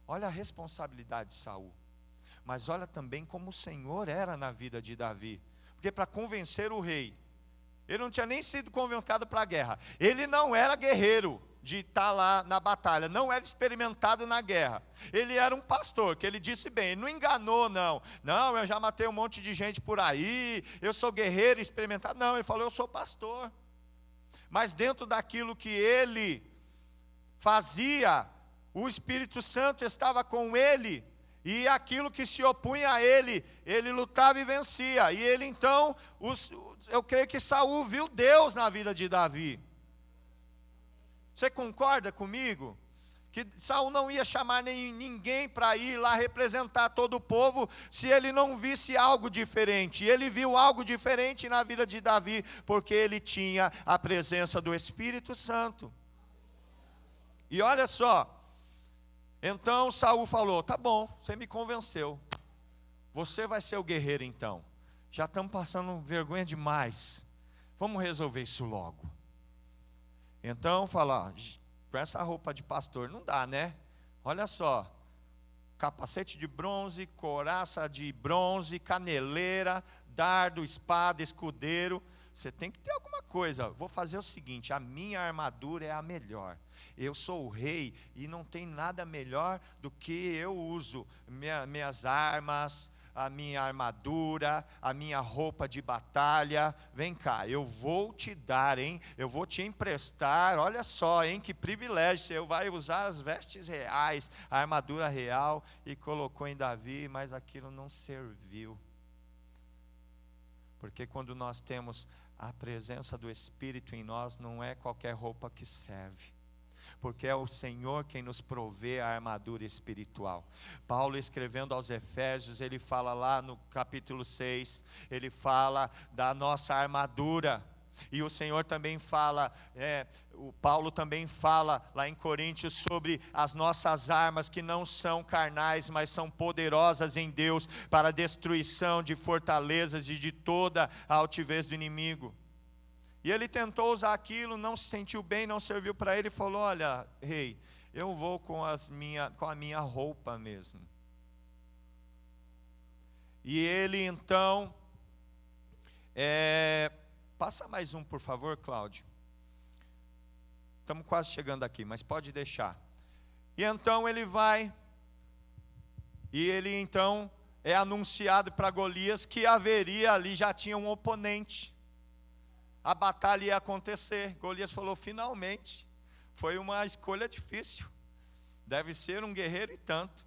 olha a responsabilidade de Saul. mas olha também como o Senhor era na vida de Davi. Porque para convencer o rei, ele não tinha nem sido convocado para a guerra. Ele não era guerreiro de estar lá na batalha, não era experimentado na guerra. Ele era um pastor, que ele disse bem, ele não enganou não. Não, eu já matei um monte de gente por aí, eu sou guerreiro experimentado. Não, ele falou, eu sou pastor. Mas dentro daquilo que ele fazia, o Espírito Santo estava com ele, e aquilo que se opunha a ele, ele lutava e vencia. E ele então, eu creio que Saul viu Deus na vida de Davi. Você concorda comigo? Que Saul não ia chamar ninguém para ir lá representar todo o povo, se ele não visse algo diferente. E ele viu algo diferente na vida de Davi, porque ele tinha a presença do Espírito Santo. E olha só, então Saul falou, tá bom, você me convenceu, você vai ser o guerreiro então, já estamos passando vergonha demais, vamos resolver isso logo. Então fala, com essa roupa de pastor não dá, né? Olha só, capacete de bronze, couraça de bronze, caneleira, dardo, espada, escudeiro, você tem que ter alguma coisa. Vou fazer o seguinte, a minha armadura é a melhor. Eu sou o rei e não tem nada melhor do que eu uso minhas armas, a minha armadura, a minha roupa de batalha. Vem cá, eu vou te dar, hein? Eu vou te emprestar, olha só, hein? Que privilégio, você vai usar as vestes reais, a armadura real, e colocou em Davi, mas aquilo não serviu. Porque quando nós temos a presença do Espírito em nós, não é qualquer roupa que serve. Porque é o Senhor quem nos provê a armadura espiritual. Paulo, escrevendo aos Efésios, ele fala lá no capítulo 6, ele fala da nossa armadura. E o Senhor também fala, o Paulo também fala lá em Coríntios sobre as nossas armas, que não são carnais, mas são poderosas em Deus para a destruição de fortalezas e de toda a altivez do inimigo. E ele tentou usar aquilo, não se sentiu bem, não serviu para ele, e falou, olha, rei, eu vou com a minha roupa mesmo. E ele então, passa mais um por favor, Cláudio. Estamos quase chegando aqui, mas pode deixar. E então ele vai, e ele então é anunciado para Golias que haveria ali, já tinha um oponente. A batalha ia acontecer. Golias falou, finalmente, foi uma escolha difícil, deve ser um guerreiro e tanto.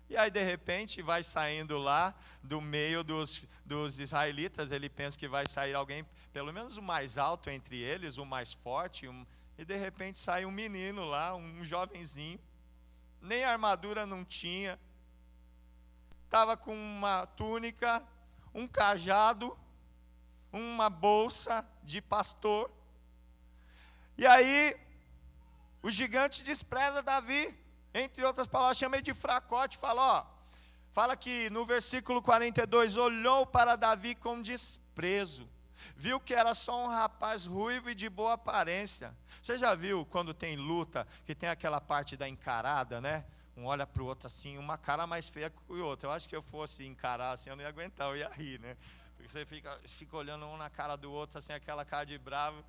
E aí de repente vai saindo lá do meio dos israelitas, ele pensa que vai sair alguém, pelo menos o mais alto entre eles, o mais forte, e de repente sai um menino lá, um jovenzinho, nem armadura não tinha, estava com uma túnica, um cajado, uma bolsa de pastor. E aí o gigante despreza Davi, entre outras palavras, chama ele de fracote, fala que no versículo 42, olhou para Davi com desprezo, viu que era só um rapaz ruivo e de boa aparência. Você já viu quando tem luta, que tem aquela parte da encarada, né? Um olha para o outro assim, uma cara mais feia que o outro. Eu acho que eu fosse encarar assim, eu não ia aguentar, eu ia rir, né? Porque você fica olhando um na cara do outro, assim, aquela cara de bravo.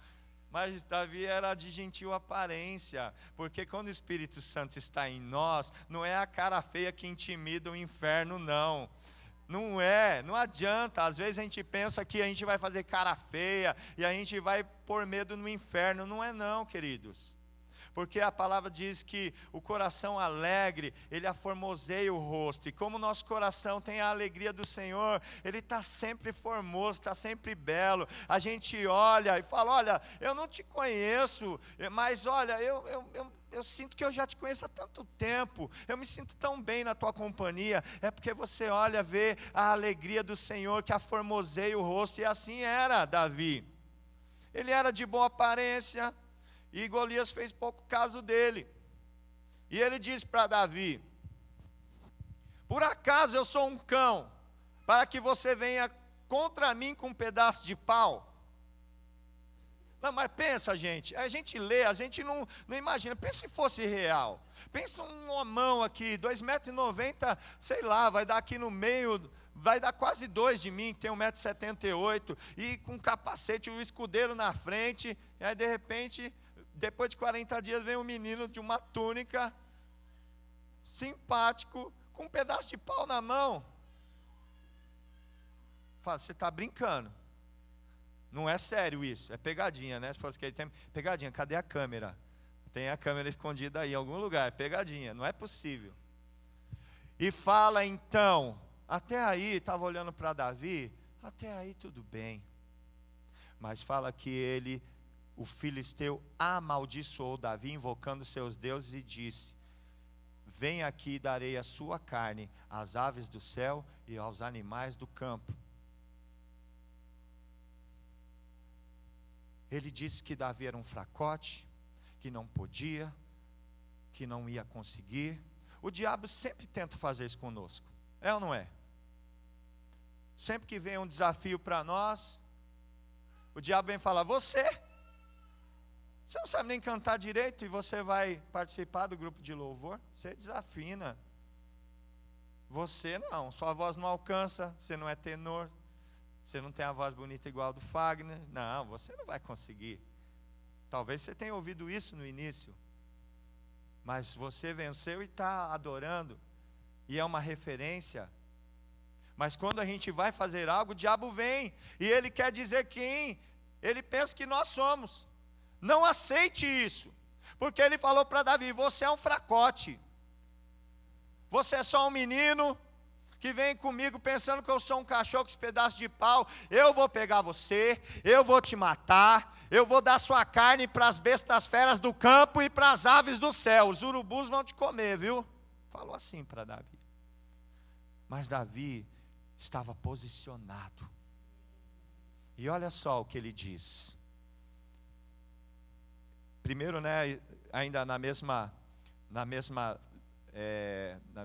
Mas Davi era de gentil aparência, porque quando o Espírito Santo está em nós, não é a cara feia que intimida o inferno, não. Não é, não adianta. Às vezes a gente pensa que a gente vai fazer cara feia e a gente vai pôr medo no inferno. Não é não, queridos. Porque a palavra diz que o coração alegre, ele aformoseia o rosto. E como o nosso coração tem a alegria do Senhor, ele está sempre formoso, está sempre belo. A gente olha e fala, olha, eu não te conheço, mas olha, eu sinto que eu já te conheço há tanto tempo. Eu me sinto tão bem na tua companhia. É porque você olha, vê a alegria do Senhor que aformoseia o rosto. E assim era Davi. Ele era de boa aparência. E Golias fez pouco caso dele. E ele disse para Davi, por acaso eu sou um cão, para que você venha contra mim com um pedaço de pau? Não, mas pensa, gente, a gente lê, a gente não imagina. Pensa se fosse real. Pensa um homão aqui, 2,90 m, sei lá, vai dar aqui no meio, vai dar quase 2 de mim, tem 1,78 m, e com capacete, o escudeiro na frente, e aí de repente, depois de 40 dias, vem um menino de uma túnica, simpático, com um pedaço de pau na mão. Fala, você está brincando. Não é sério isso, é pegadinha, né? Se fosse que ele tem pegadinha, cadê a câmera? Tem a câmera escondida aí em algum lugar, é pegadinha, não é possível. E fala então, até aí, estava olhando para Davi, até aí tudo bem. Mas fala que ele, o filisteu, amaldiçoou Davi, invocando seus deuses e disse: vem aqui e darei a sua carne às aves do céu e aos animais do campo. Ele disse que Davi era um fracote, que não podia, que não ia conseguir. O diabo sempre tenta fazer isso conosco, é ou não é? Sempre que vem um desafio para nós, o diabo vem falar: você não sabe nem cantar direito e você vai participar do grupo de louvor? Você desafina. Você não, sua voz não alcança, você não é tenor. Você não tem a voz bonita igual a do Fagner. Não, você não vai conseguir. Talvez você tenha ouvido isso no início. Mas você venceu e está adorando. E é uma referência. Mas quando a gente vai fazer algo, o diabo vem. E ele quer dizer quem ele pensa que nós somos. Não aceite isso. Porque ele falou para Davi: você é um fracote. Você é só um menino que vem comigo pensando que eu sou um cachorro com esse pedaço de pau. Eu vou pegar você, eu vou te matar, eu vou dar sua carne para as bestas feras do campo e para as aves do céu. Os urubus vão te comer, viu? Falou assim para Davi. Mas Davi estava posicionado. E olha só o que ele diz. Primeiro, né, ainda no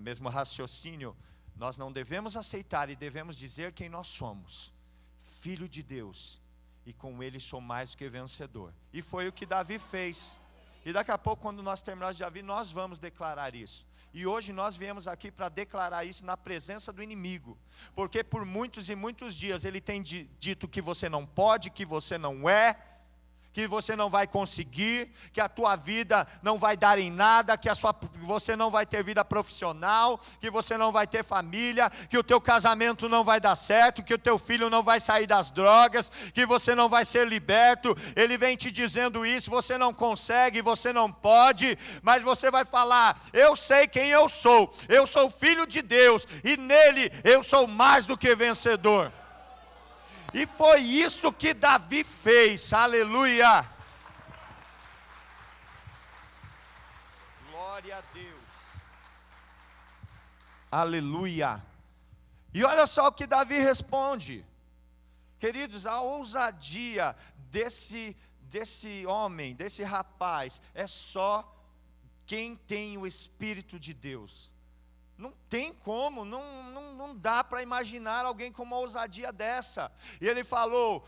mesmo raciocínio, nós não devemos aceitar e devemos dizer quem nós somos: filho de Deus, e com ele sou mais do que vencedor. E foi o que Davi fez. E daqui a pouco, quando nós terminarmos de Davi, nós vamos declarar isso. E hoje nós viemos aqui para declarar isso na presença do inimigo, porque por muitos e muitos dias ele tem dito que você não pode, que você não é, que você não vai conseguir, que a tua vida não vai dar em nada, que você não vai ter vida profissional, que você não vai ter família, que o teu casamento não vai dar certo, que o teu filho não vai sair das drogas, que você não vai ser liberto. Ele vem te dizendo isso, você não consegue, você não pode, mas você vai falar: eu sei quem eu sou filho de Deus, e nele eu sou mais do que vencedor. E foi isso que Davi fez, aleluia. Glória a Deus. Aleluia. E olha só o que Davi responde. Queridos, a ousadia desse homem, desse rapaz, é só quem tem o Espírito de Deus. Não tem como, não dá para imaginar alguém com uma ousadia dessa. E ele falou: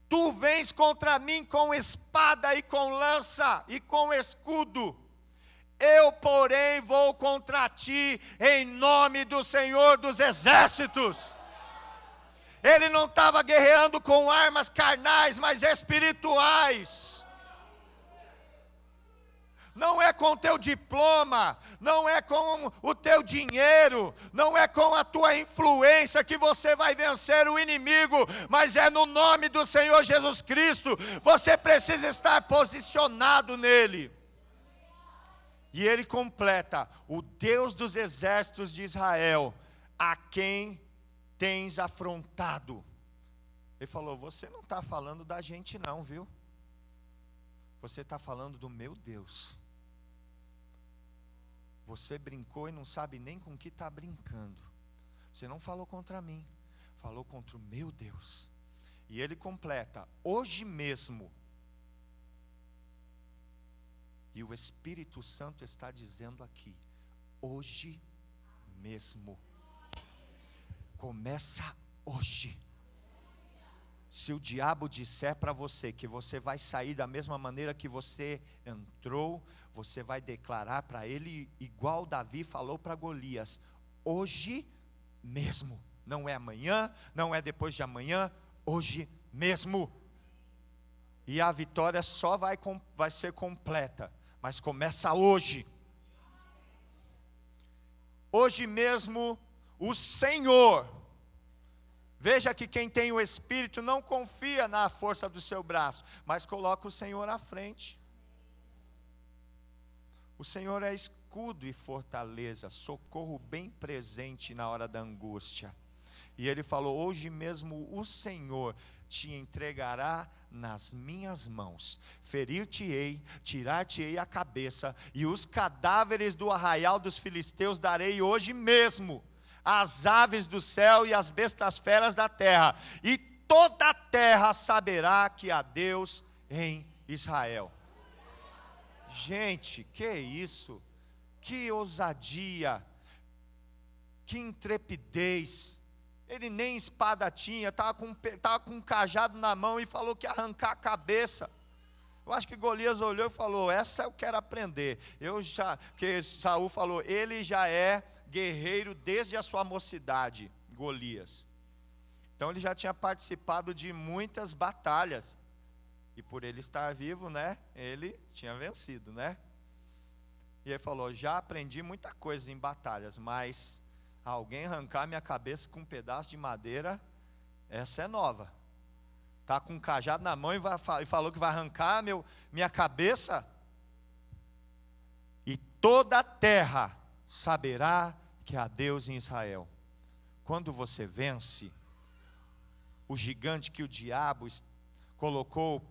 tu vens contra mim com espada e com lança e com escudo. Eu, porém, vou contra ti em nome do Senhor dos Exércitos. Ele não estava guerreando com armas carnais, mas espirituais. Não é com o teu diploma, não é com o teu dinheiro, não é com a tua influência que você vai vencer o inimigo, mas é no nome do Senhor Jesus Cristo. Você precisa estar posicionado nele. E ele completa: o Deus dos exércitos de Israel, a quem tens afrontado. Ele falou: você não está falando da gente não, viu? Você está falando do meu Deus. Você brincou e não sabe nem com que está brincando. Você não falou contra mim, falou contra o meu Deus. E ele completa: hoje mesmo. E o Espírito Santo está dizendo aqui: hoje mesmo. Começa hoje. Se o diabo disser para você que você vai sair da mesma maneira que você entrou, você vai declarar para ele, igual Davi falou para Golias: hoje mesmo, não é amanhã, não é depois de amanhã, hoje mesmo. E a vitória só vai ser completa, mas começa hoje. Hoje mesmo, o Senhor, veja que quem tem o Espírito não confia na força do seu braço, mas coloca o Senhor à frente. O Senhor é escudo e fortaleza, socorro bem presente na hora da angústia. E ele falou: hoje mesmo o Senhor te entregará nas minhas mãos, ferir-te-ei, tirar-te-ei a cabeça, e os cadáveres do arraial dos filisteus darei hoje mesmo às aves do céu e às bestas feras da terra, e toda a terra saberá que há Deus em Israel. Gente, que isso? Que ousadia, que intrepidez. Ele nem espada tinha, estava com um cajado na mão e falou que ia arrancar a cabeça. Eu acho que Golias olhou e falou: essa eu quero aprender. Que Saul falou: ele já é guerreiro desde a sua mocidade, Golias. Então ele já tinha participado de muitas batalhas. E por ele estar vivo, né, ele tinha vencido, né? E ele falou: já aprendi muita coisa em batalhas, mas alguém arrancar minha cabeça com um pedaço de madeira, essa é nova. Está com um cajado na mão e falou que vai arrancar minha cabeça. E toda a terra saberá que há Deus em Israel. Quando você vence o gigante que o diabo colocou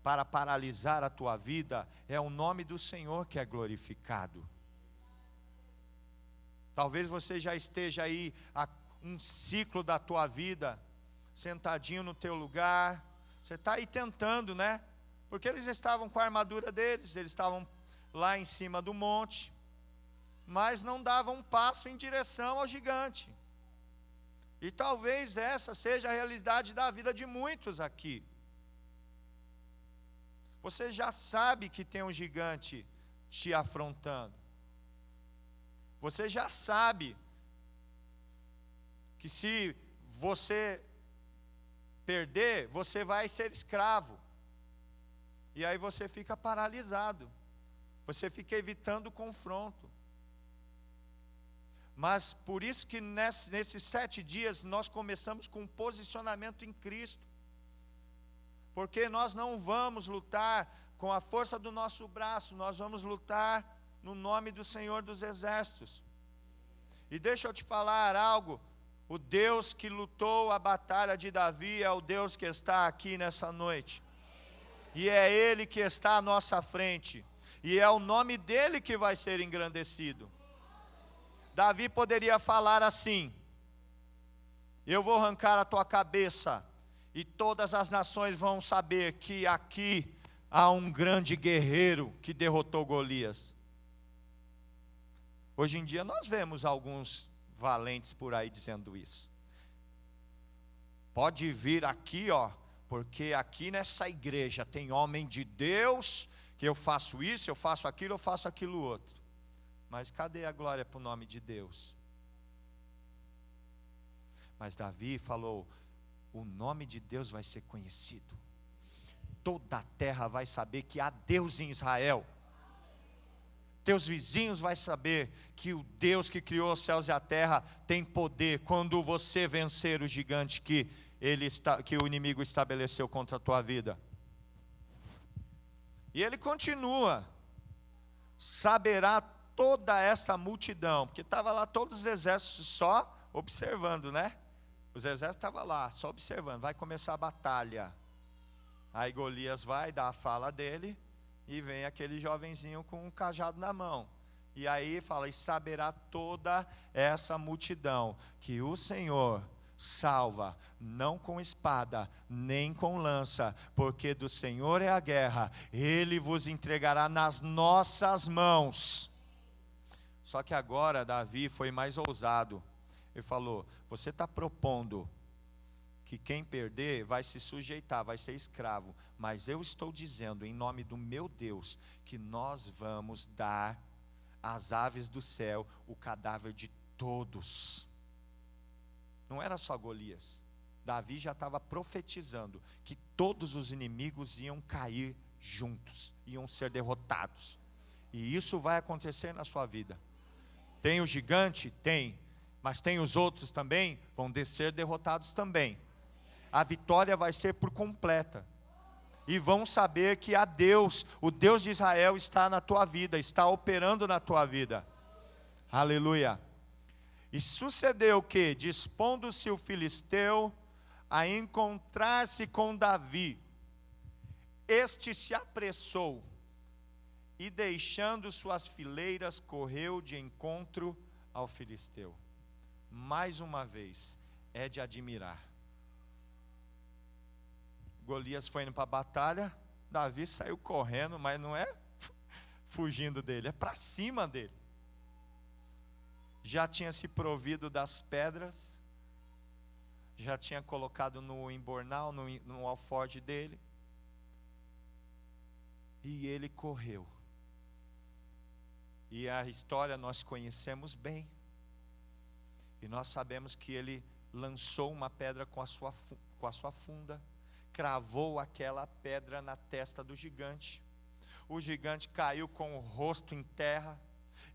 para paralisar a tua vida, é o nome do Senhor que é glorificado. Talvez você já esteja aí há um ciclo da tua vida, sentadinho no teu lugar, você está aí tentando, né? Porque eles estavam com a armadura deles, eles estavam lá em cima do monte, mas não davam um passo em direção ao gigante. E talvez essa seja a realidade da vida de muitos aqui. Você já sabe que tem um gigante te afrontando. Você já sabe que se você perder, você vai ser escravo. E aí você fica paralisado. Você fica evitando o confronto. Mas por isso que nesses 7 dias nós começamos com um posicionamento em Cristo. Porque nós não vamos lutar com a força do nosso braço, nós vamos lutar no nome do Senhor dos Exércitos. E deixa eu te falar algo: o Deus que lutou a batalha de Davi é o Deus que está aqui nessa noite. E é Ele que está à nossa frente. E é o nome dEle que vai ser engrandecido. Davi poderia falar assim: eu vou arrancar a tua cabeça, e todas as nações vão saber que aqui há um grande guerreiro que derrotou Golias. Hoje em dia nós vemos alguns valentes por aí dizendo isso. Pode vir aqui, porque aqui nessa igreja tem homem de Deus, que eu faço isso, eu faço aquilo outro. Mas cadê a glória para o nome de Deus? Mas Davi falou: o nome de Deus vai ser conhecido. Toda a terra vai saber que há Deus em Israel. Teus vizinhos vão saber que o Deus que criou os céus e a terra tem poder quando você vencer o gigante que o inimigo estabeleceu contra a tua vida. E ele continua: saberá toda esta multidão, porque estava lá todos os exércitos só observando, né? Os exércitos estavam lá, só observando. Vai começar a batalha. Aí Golias vai dar a fala dele, e vem aquele jovenzinho com um cajado na mão. E aí fala: e saberá toda essa multidão que o Senhor salva, não com espada, nem com lança, porque do Senhor é a guerra, Ele vos entregará nas nossas mãos. Só que agora Davi foi mais ousado. Ele falou: você está propondo que quem perder vai se sujeitar, vai ser escravo. Mas eu estou dizendo, em nome do meu Deus, que nós vamos dar às aves do céu o cadáver de todos. Não era só Golias. Davi já estava profetizando que todos os inimigos iam cair juntos, iam ser derrotados. E isso vai acontecer na sua vida. Tem o gigante? Tem. Mas tem os outros também? Vão ser derrotados também. A vitória vai ser por completa. E vão saber que a Deus, o Deus de Israel está na tua vida, está operando na tua vida. Aleluia. E sucedeu que, dispondo-se o filisteu a encontrar-se com Davi, este se apressou e, deixando suas fileiras, correu de encontro ao filisteu. Mais uma vez, é de admirar. Golias foi indo para a batalha, Davi saiu correndo, mas não é fugindo dele, é para cima dele. Já tinha se provido das pedras, já tinha colocado no embornal, no alforje dele, e ele correu. E a história nós conhecemos bem, e nós sabemos que ele lançou uma pedra com a sua funda, cravou aquela pedra na testa do gigante. O gigante caiu com o rosto em terra.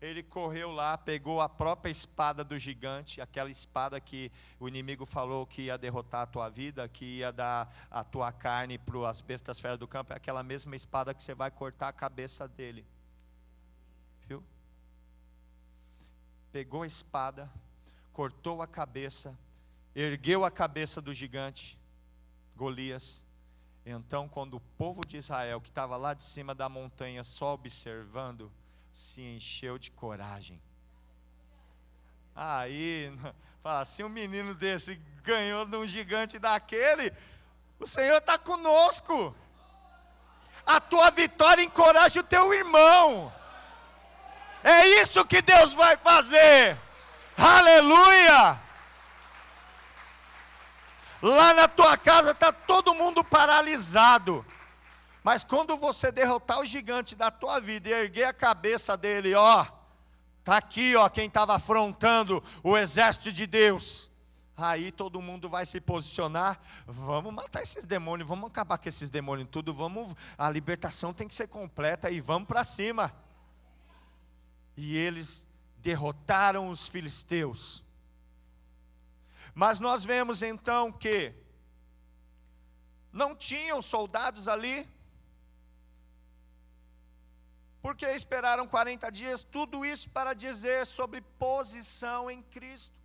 Ele correu lá, pegou a própria espada do gigante, aquela espada que o inimigo falou que ia derrotar a tua vida, que ia dar a tua carne para as bestas feras do campo. É aquela mesma espada que você vai cortar a cabeça dele. Viu? Pegou a espada, cortou a cabeça, ergueu a cabeça do gigante Golias. Então, quando o povo de Israel, que estava lá de cima da montanha só observando, se encheu de coragem. Aí, fala, se um menino desse ganhou de um gigante daquele, o Senhor está conosco. A tua vitória encoraja o teu irmão. É isso que Deus vai fazer. Aleluia! Lá na tua casa está todo mundo paralisado. Mas quando você derrotar o gigante da tua vida e erguer a cabeça dele, ó, está aqui, ó, quem estava afrontando o exército de Deus. Aí todo mundo vai se posicionar, vamos matar esses demônios, vamos acabar com esses demônios tudo, a libertação tem que ser completa e vamos para cima. E eles derrotaram os filisteus. Mas nós vemos então que não tinham soldados ali, porque esperaram 40 dias, tudo isso para dizer sobre posição em Cristo.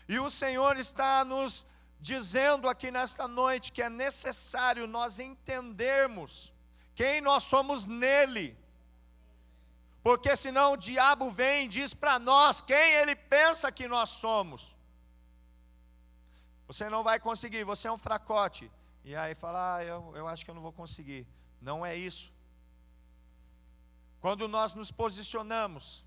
E o Senhor está nos dizendo aqui nesta noite que é necessário nós entendermos quem nós somos nele. Porque senão o diabo vem e diz para nós quem ele pensa que nós somos. Você não vai conseguir, você é um fracote. E aí fala, eu acho que eu não vou conseguir. Não é isso. Quando nós nos posicionamos,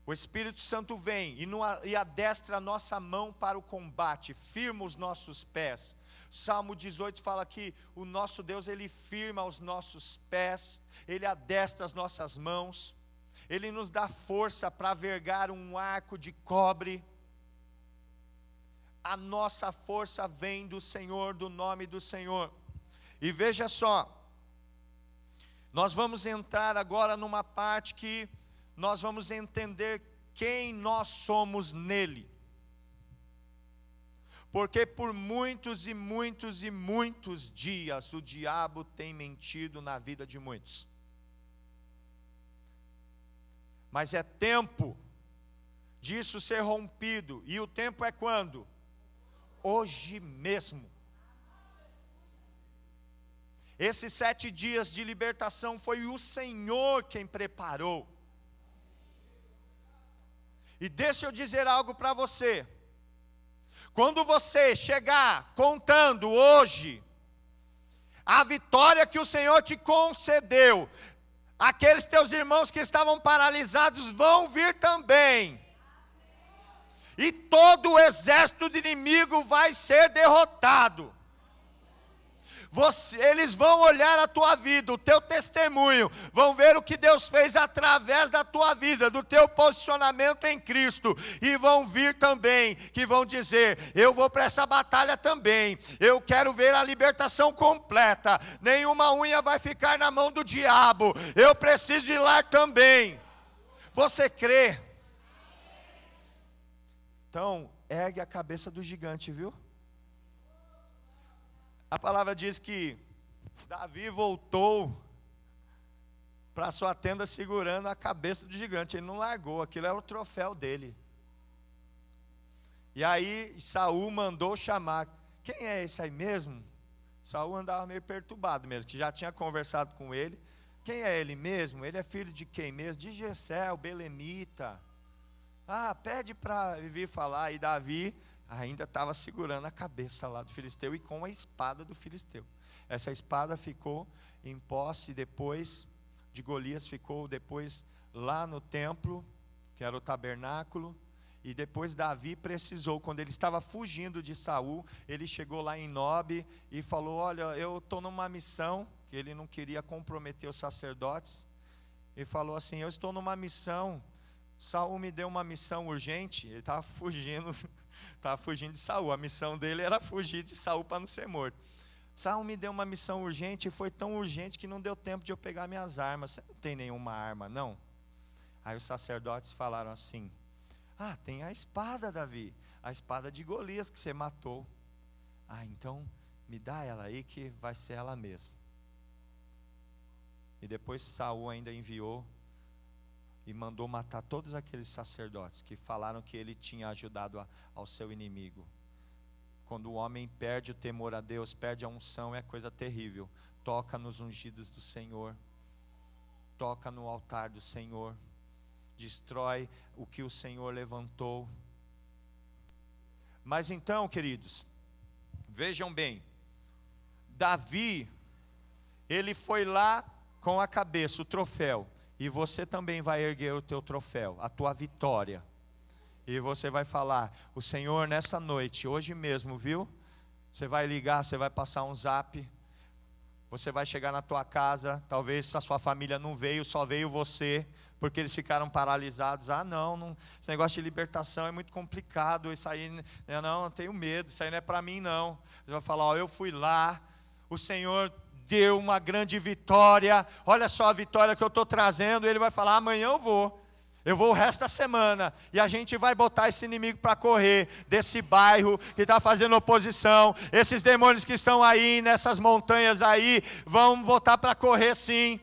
o Espírito Santo vem e adestra a nossa mão para o combate, firma os nossos pés. Salmo 18 fala que o nosso Deus, Ele firma os nossos pés, Ele adestra as nossas mãos, Ele nos dá força para vergar um arco de cobre. A nossa força vem do Senhor, do nome do Senhor. E veja só, nós vamos entrar agora numa parte que nós vamos entender quem nós somos nele. Porque por muitos e muitos e muitos dias o diabo tem mentido na vida de muitos. Mas é tempo disso ser rompido. E o tempo é quando? Hoje mesmo. Esses 7 dias de libertação foi o Senhor quem preparou. E deixa eu dizer algo para você. Quando você chegar contando hoje a vitória que o Senhor te concedeu, aqueles teus irmãos que estavam paralisados vão vir também. e todo o exército do inimigo vai ser derrotado. Eles vão olhar a tua vida, o teu testemunho, vão ver o que Deus fez através da tua vida, do teu posicionamento em Cristo, e vão vir também, que vão dizer, eu vou para essa batalha também, eu quero ver a libertação completa, nenhuma unha vai ficar na mão do diabo, eu preciso ir lá também. Você crê? Então, ergue a cabeça do gigante, viu? A palavra diz que Davi voltou para sua tenda segurando a cabeça do gigante. Ele não largou, aquilo era o troféu dele. E aí Saul mandou chamar. Quem é esse aí mesmo? Saul andava meio perturbado mesmo, que já tinha conversado com ele. Quem é ele mesmo? Ele é filho de quem mesmo? De Jessé, o belemita. Pede para vir falar. E Davi ainda estava segurando a cabeça lá do filisteu e com a espada do filisteu. Essa espada ficou em posse depois de Golias, ficou depois lá no templo, que era o tabernáculo. E depois Davi precisou, quando ele estava fugindo de Saul, ele chegou lá em Nob e falou, olha, eu estou numa missão, que ele não queria comprometer os sacerdotes, e falou assim, eu estou numa missão, Saul me deu uma missão urgente, ele estava fugindo de Saul, a missão dele era fugir de Saul para não ser morto. Saul me deu uma missão urgente, e foi tão urgente que não deu tempo de eu pegar minhas armas. Você não tem nenhuma arma, não? Aí os sacerdotes falaram assim, tem a espada, Davi, a espada de Golias que você matou. Então me dá ela aí que vai ser ela mesma. E depois Saul ainda enviou e mandou matar todos aqueles sacerdotes que falaram que ele tinha ajudado ao seu inimigo. Quando o homem perde o temor a Deus, perde a unção, é coisa terrível. Toca nos ungidos do Senhor, toca no altar do Senhor, destrói o que o Senhor levantou. Mas então, queridos, vejam bem, Davi, ele foi lá com a cabeça, o troféu. E você também vai erguer o teu troféu, a tua vitória. E você vai falar, o Senhor nessa noite, hoje mesmo, viu? Você vai ligar, você vai passar um zap. Você vai chegar na tua casa, talvez a sua família não veio, só veio você, porque eles ficaram paralisados. Não, esse negócio de libertação é muito complicado, isso aí, eu tenho medo, isso aí não é para mim não. Você vai falar, eu fui lá, o Senhor deu uma grande vitória, olha só a vitória que eu estou trazendo. Ele vai falar, amanhã eu vou o resto da semana, e a gente vai botar esse inimigo para correr, desse bairro que está fazendo oposição, esses demônios que estão aí, nessas montanhas aí, vão botar para correr sim,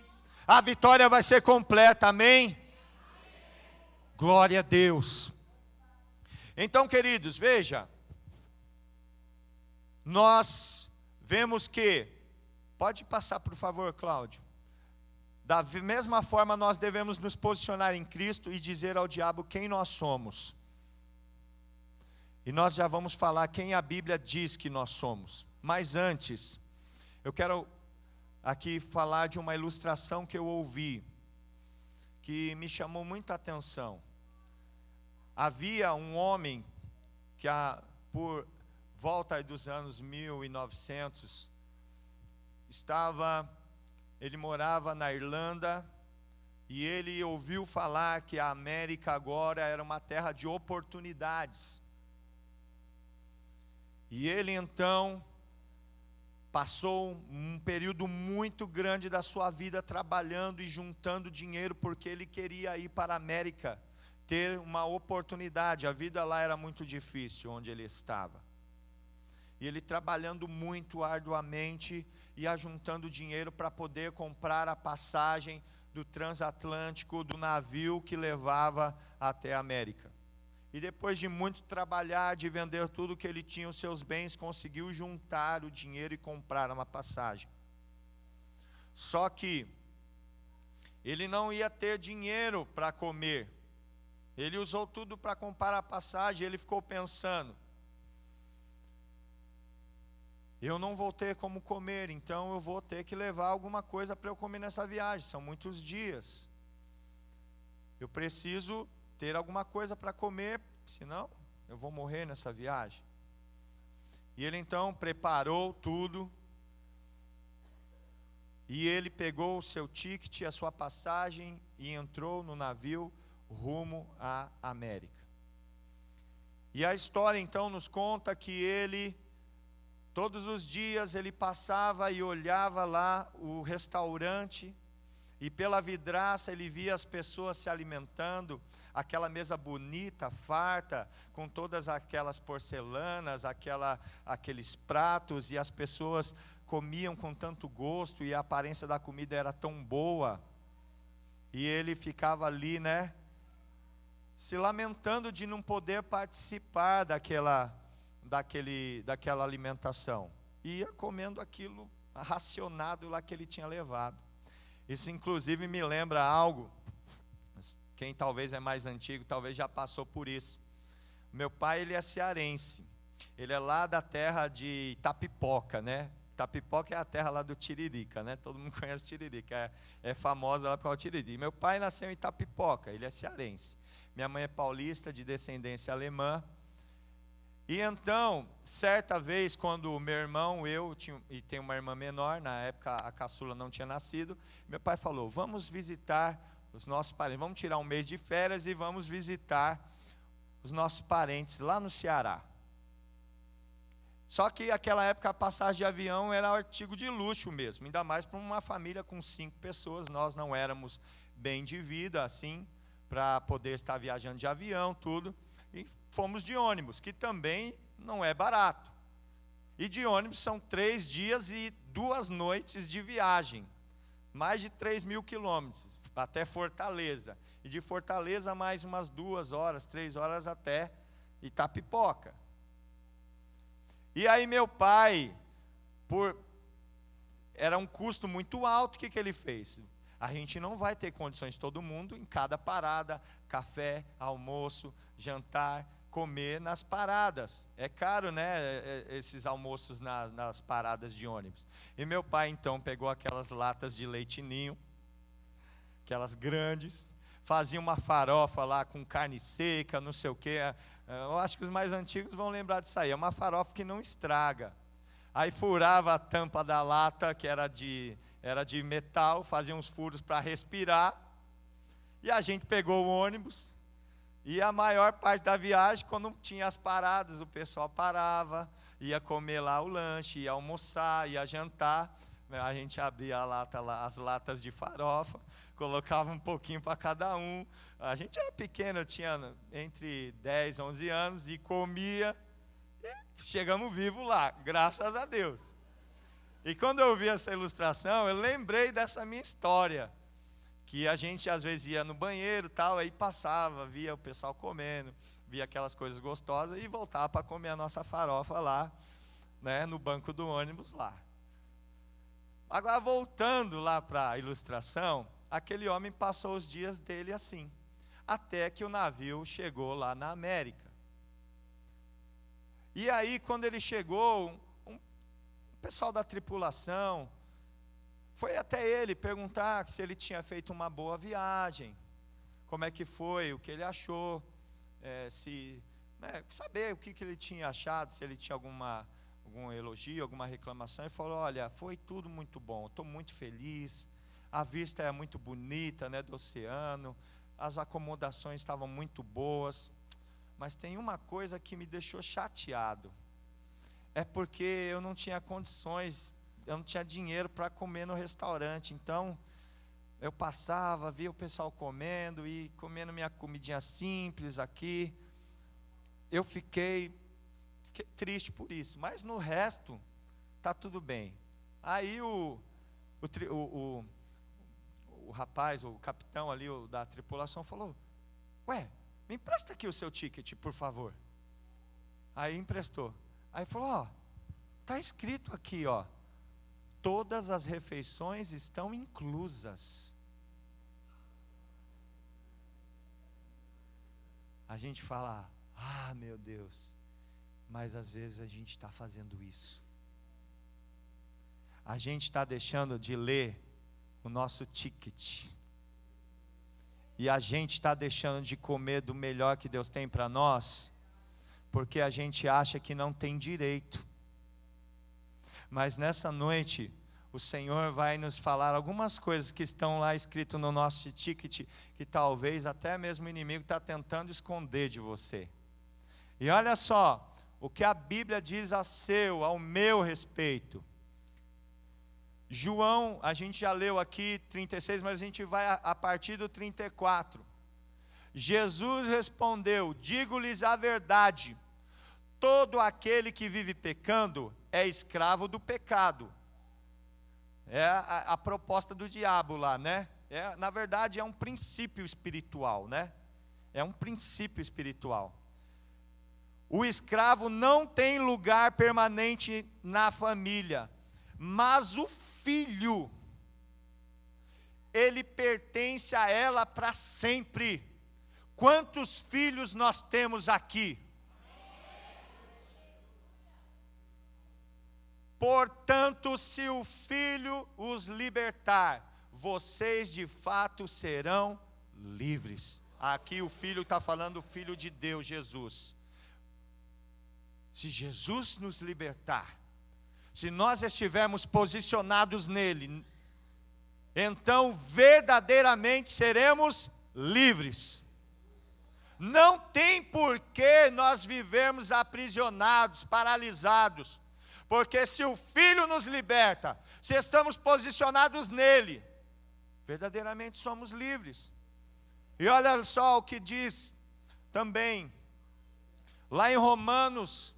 a vitória vai ser completa, amém? Glória a Deus. Então, queridos, veja, nós vemos que, pode passar por favor, Cláudio. Da mesma forma nós devemos nos posicionar em Cristo e dizer ao diabo quem nós somos. E nós já vamos falar quem a Bíblia diz que nós somos. Mas antes, eu quero aqui falar de uma ilustração que eu ouvi, que me chamou muita atenção. Havia um homem que por volta dos anos 1900, ele morava na Irlanda, e ele ouviu falar que a América agora era uma terra de oportunidades. E ele então passou um período muito grande da sua vida trabalhando e juntando dinheiro, porque ele queria ir para a América, ter uma oportunidade. A vida lá era muito difícil onde ele estava. E ele trabalhando muito arduamente e ajuntando dinheiro para poder comprar a passagem do transatlântico, do navio que levava até a América. E depois de muito trabalhar, de vender tudo que ele tinha, os seus bens, conseguiu juntar o dinheiro e comprar uma passagem. Só que ele não ia ter dinheiro para comer. Ele usou tudo para comprar a passagem. Ele ficou pensando, eu não vou ter como comer, então eu vou ter que levar alguma coisa para eu comer nessa viagem. São muitos dias. Eu preciso ter alguma coisa para comer, senão eu vou morrer nessa viagem. E ele então preparou tudo, e ele pegou o seu ticket, a sua passagem, e entrou no navio rumo à América. E a história então nos conta que ele, todos os dias, ele passava e olhava lá o restaurante, e pela vidraça ele via as pessoas se alimentando, aquela mesa bonita, farta, com todas aquelas porcelanas, aqueles pratos, e as pessoas comiam com tanto gosto, e a aparência da comida era tão boa. E ele ficava ali, né, se lamentando de não poder participar daquela alimentação. Ia comendo aquilo racionado lá que ele tinha levado. Isso inclusive me lembra algo, quem talvez é mais antigo, talvez já passou por isso. Meu pai, ele é cearense, ele é lá da terra de Itapipoca, né? Itapipoca é a terra lá do Tiririca, né? Todo mundo conhece Tiririca, é famosa lá por causa do Tiririca. Meu pai nasceu em Itapipoca, ele é cearense. Minha mãe é paulista, de descendência alemã. E então, certa vez, quando o meu irmão, e tenho uma irmã menor, na época a caçula não tinha nascido, meu pai falou, vamos visitar os nossos parentes, vamos tirar um mês de férias e vamos visitar os nossos parentes lá no Ceará. Só que naquela época a passagem de avião era artigo de luxo mesmo, ainda mais para uma família com 5 pessoas, nós não éramos bem de vida assim, para poder estar viajando de avião, tudo. E fomos de ônibus, que também não é barato. E de ônibus são 3 dias e 2 noites de viagem. Mais de 3.000 quilômetros, até Fortaleza. E de Fortaleza mais umas 2 horas, 3 horas até Itapipoca. E aí meu pai, era um custo muito alto, o que ele fez? A gente não vai ter condições de todo mundo em cada parada, café, almoço, jantar, comer nas paradas. É caro, né, esses almoços nas paradas de ônibus. E meu pai então pegou aquelas latas de leite ninho, aquelas grandes, fazia uma farofa lá com carne seca, não sei o quê. Eu acho que os mais antigos vão lembrar disso aí. É uma farofa que não estraga. Aí furava a tampa da lata, que era de metal, fazia uns furos para respirar, e a gente pegou o ônibus, e a maior parte da viagem, quando tinha as paradas, o pessoal parava, ia comer lá o lanche, ia almoçar, ia jantar, a gente abria as latas de farofa, colocava um pouquinho para cada um, a gente era pequeno, eu tinha entre 10 e 11 anos, e comia, e chegamos vivos lá, graças a Deus. E quando eu vi essa ilustração, eu lembrei dessa minha história, que a gente às vezes ia no banheiro e tal, aí passava, via o pessoal comendo, via aquelas coisas gostosas e voltava para comer a nossa farofa lá, né, no banco do ônibus lá. Agora, voltando lá para a ilustração, aquele homem passou os dias dele assim, até que o navio chegou lá na América. E aí, quando ele chegou, o pessoal da tripulação foi até ele perguntar se ele tinha feito uma boa viagem, como é que foi, o que ele achou, saber o que ele tinha achado, se ele tinha algum elogio, alguma reclamação. Ele falou, olha, foi tudo muito bom, estou muito feliz, a vista é muito bonita, né, do oceano, as acomodações estavam muito boas, mas tem uma coisa que me deixou chateado, é porque eu não tinha condições, eu não tinha dinheiro para comer no restaurante, então eu passava, via o pessoal comendo e comendo minha comidinha simples aqui, eu fiquei triste por isso, mas no resto tá tudo bem. Aí o rapaz, o capitão ali da tripulação falou, ué, me empresta aqui o seu ticket, por favor. Aí emprestou. Aí falou, ó, tá escrito aqui, ó, todas as refeições estão inclusas. A gente fala, ah, meu Deus, mas às vezes a gente está fazendo isso. A gente está deixando de ler o nosso ticket. E a gente está deixando de comer do melhor que Deus tem para nós, porque a gente acha que não tem direito. Mas nessa noite, o Senhor vai nos falar algumas coisas que estão lá escritas no nosso ticket, que talvez até mesmo o inimigo está tentando esconder de você. E olha só, o que a Bíblia diz ao meu respeito. João, a gente já leu aqui 36, mas a gente vai a partir do 34. Jesus respondeu: digo-lhes a verdade, todo aquele que vive pecando é escravo do pecado. É a proposta do diabo lá, né? Na verdade é um princípio espiritual, né? É um princípio espiritual. O escravo não tem lugar permanente na família, mas o filho, ele pertence a ela para sempre. Quantos filhos nós temos aqui? Portanto, se o Filho os libertar, vocês de fato serão livres. Aqui o Filho está falando, o Filho de Deus, Jesus. Se Jesus nos libertar, se nós estivermos posicionados nele, então verdadeiramente seremos livres. Não tem por que nós vivermos aprisionados, paralisados. Porque se o Filho nos liberta, se estamos posicionados nele, verdadeiramente somos livres. E olha só o que diz também, lá em Romanos,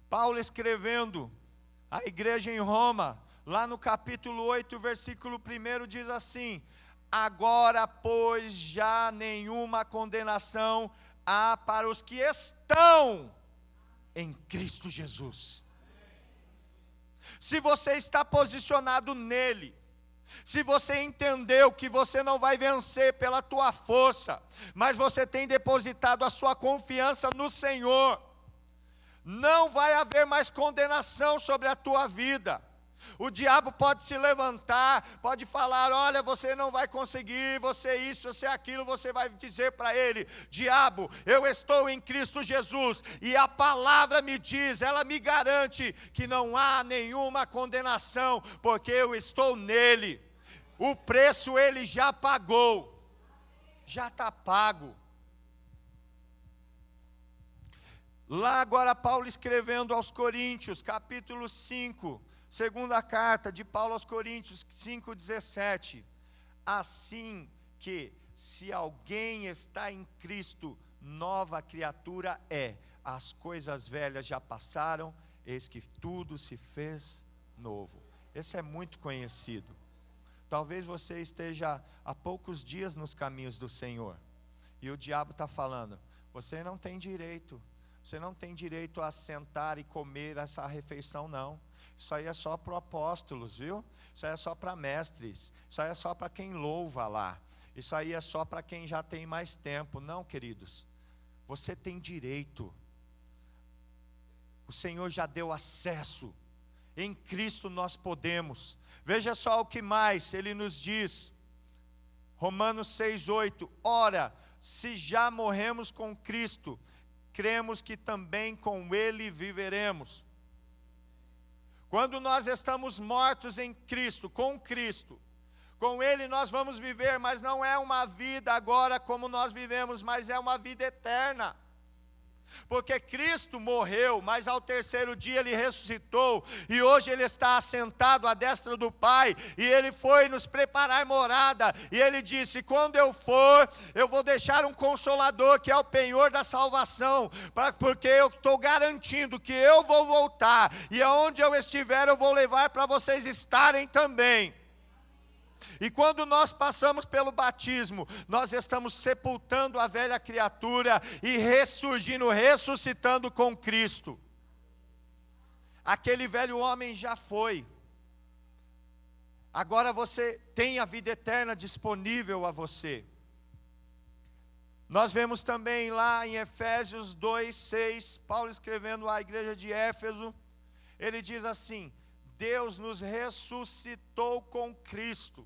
Paulo escrevendo à igreja em Roma, lá no capítulo 8, versículo 1, diz assim: agora, pois, já nenhuma condenação há para os que estão em Cristo Jesus. Se você está posicionado nele, se você entendeu que você não vai vencer pela tua força, mas você tem depositado a sua confiança no Senhor, não vai haver mais condenação sobre a tua vida. O diabo pode se levantar, pode falar: olha, você não vai conseguir, você isso, você aquilo. Você vai dizer para ele: diabo, eu estou em Cristo Jesus, e a palavra me diz, ela me garante que não há nenhuma condenação, porque eu estou nele. O preço ele já pagou, já está pago. Lá agora Paulo escrevendo aos Coríntios, capítulo 5, segunda carta de Paulo aos Coríntios 5,17. Assim que, se alguém está em Cristo, nova criatura é. As coisas velhas já passaram, eis que tudo se fez novo. Esse é muito conhecido. Talvez você esteja há poucos dias nos caminhos do Senhor, e o diabo está falando: você não tem direito. Você não tem direito a sentar e comer essa refeição, não. Isso aí é só para apóstolos, viu? Isso aí é só para mestres. Isso aí é só para quem louva lá. Isso aí é só para quem já tem mais tempo. Não, queridos. Você tem direito. O Senhor já deu acesso. Em Cristo nós podemos. Veja só o que mais Ele nos diz. Romanos 6,8. Ora, se já morremos com Cristo, cremos que também com Ele viveremos. Quando nós estamos mortos em Cristo, com Ele nós vamos viver, mas não é uma vida agora como nós vivemos, mas é uma vida eterna. Porque Cristo morreu, mas ao terceiro dia Ele ressuscitou, e hoje Ele está assentado à destra do Pai, e Ele foi nos preparar morada, e Ele disse: quando eu for, eu vou deixar um Consolador, que é o penhor da salvação, porque eu estou garantindo que eu vou voltar, e aonde eu estiver eu vou levar para vocês estarem também. E quando nós passamos pelo batismo, nós estamos sepultando a velha criatura e ressurgindo, ressuscitando com Cristo. Aquele velho homem já foi. Agora você tem a vida eterna disponível a você. Nós vemos também lá em Efésios 2:6, Paulo escrevendo à igreja de Éfeso, ele diz assim: Deus nos ressuscitou com Cristo.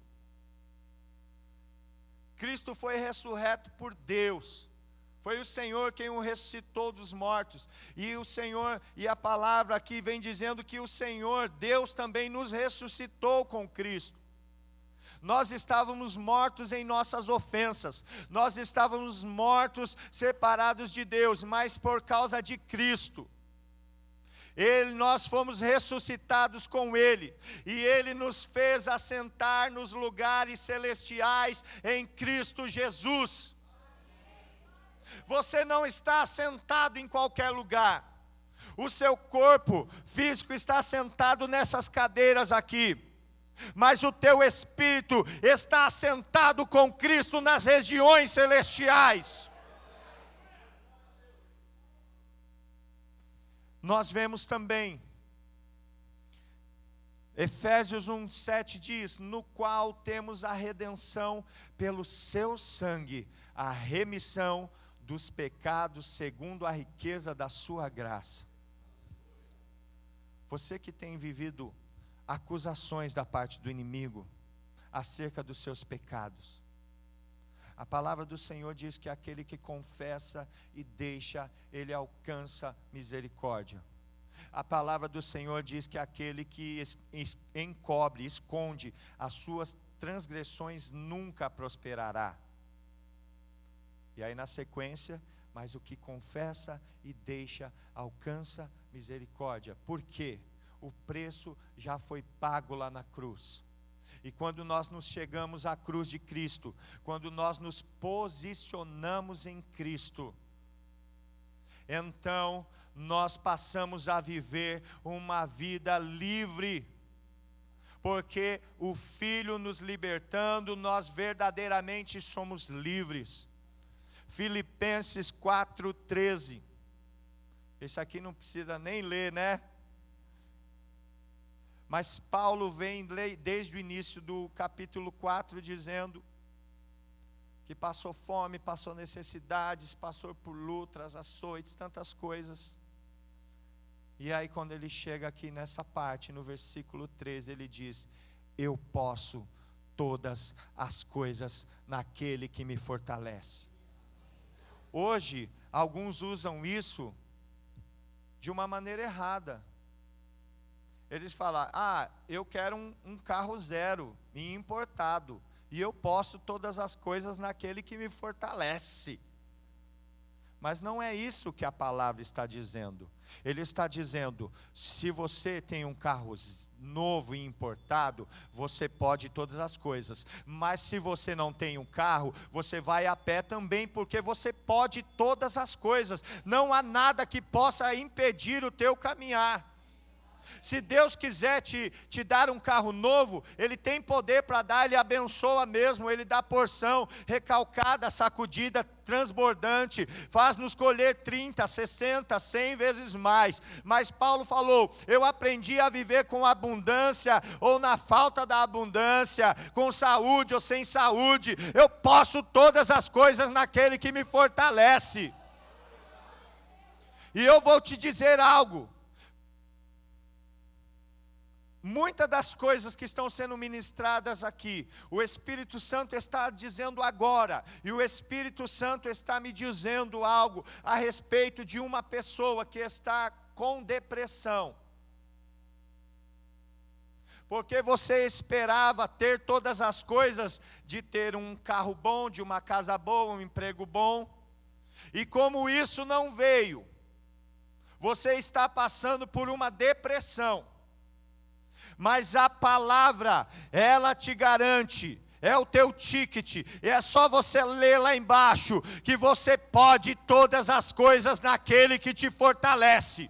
Cristo foi ressurreto por Deus. Foi o Senhor quem o ressuscitou dos mortos. E o Senhor, e a palavra aqui vem dizendo que o Senhor, Deus também nos ressuscitou com Cristo. Nós estávamos mortos em nossas ofensas, nós estávamos mortos, separados de Deus, mas por causa de Cristo, nós fomos ressuscitados com Ele, e Ele nos fez assentar nos lugares celestiais em Cristo Jesus. Você não está assentado em qualquer lugar, o seu corpo físico está assentado nessas cadeiras aqui, mas o teu espírito está assentado com Cristo nas regiões celestiais. Nós vemos também, Efésios 1:7 diz, no qual temos a redenção pelo seu sangue, a remissão dos pecados segundo a riqueza da sua graça. Você que tem vivido acusações da parte do inimigo acerca dos seus pecados, a palavra do Senhor diz que aquele que confessa e deixa, ele alcança misericórdia. A palavra do Senhor diz que aquele que encobre, esconde as suas transgressões nunca prosperará. E aí na sequência, mas o que confessa e deixa alcança misericórdia. Por quê? O preço já foi pago lá na cruz. E quando nós nos chegamos à cruz de Cristo, quando nós nos posicionamos em Cristo, então nós passamos a viver uma vida livre, porque o Filho nos libertando, nós verdadeiramente somos livres. Filipenses 4:13, esse aqui não precisa nem ler, né? Mas Paulo vem desde o início do capítulo 4 dizendo que passou fome, passou necessidades, passou por lutas, açoites, tantas coisas. E aí quando ele chega aqui nessa parte, no versículo 13, ele diz, eu posso todas as coisas naquele que me fortalece. Hoje, alguns usam isso de uma maneira errada. Eles falam, eu quero um carro zero, e importado, e eu posso todas as coisas naquele que me fortalece. Mas não é isso que a palavra está dizendo. Ele está dizendo, se você tem um carro novo e importado, você pode todas as coisas. Mas se você não tem um carro, você vai a pé também, porque você pode todas as coisas. Não há nada que possa impedir o teu caminhar. Se Deus quiser te dar um carro novo, Ele tem poder para dar, Ele abençoa mesmo, Ele dá porção, recalcada, sacudida, transbordante, faz-nos colher 30, 60, 100 vezes mais. Mas Paulo falou, eu aprendi a viver com abundância, ou na falta da abundância, com saúde ou sem saúde, eu posso todas as coisas naquele que me fortalece. E eu vou te dizer algo, muitas das coisas que estão sendo ministradas aqui, o Espírito Santo está dizendo agora, e o Espírito Santo está me dizendo algo a respeito de uma pessoa que está com depressão. Porque você esperava ter todas as coisas, de ter um carro bom, de uma casa boa, um emprego bom, e como isso não veio, você está passando por uma depressão. Mas a palavra, ela te garante, é o teu ticket, é só você ler lá embaixo, que você pode todas as coisas naquele que te fortalece.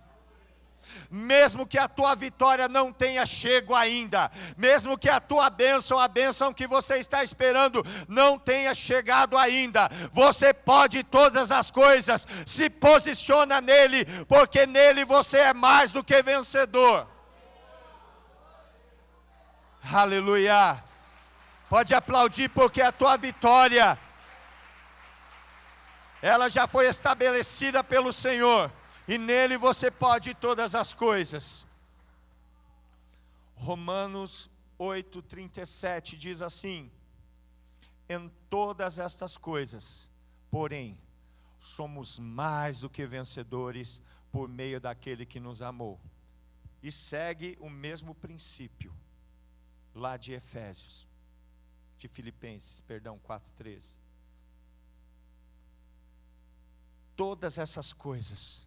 Mesmo que a tua vitória não tenha chego ainda, mesmo que a tua bênção, a bênção que você está esperando, não tenha chegado ainda, você pode todas as coisas, se posiciona nele, porque nele você é mais do que vencedor. Aleluia, pode aplaudir, porque a tua vitória, ela já foi estabelecida pelo Senhor, e nele você pode todas as coisas. Romanos 8:37 diz assim, em todas estas coisas, porém, somos mais do que vencedores por meio daquele que nos amou. E segue o mesmo princípio lá de Efésios, de Filipenses, 4:13. Todas essas coisas,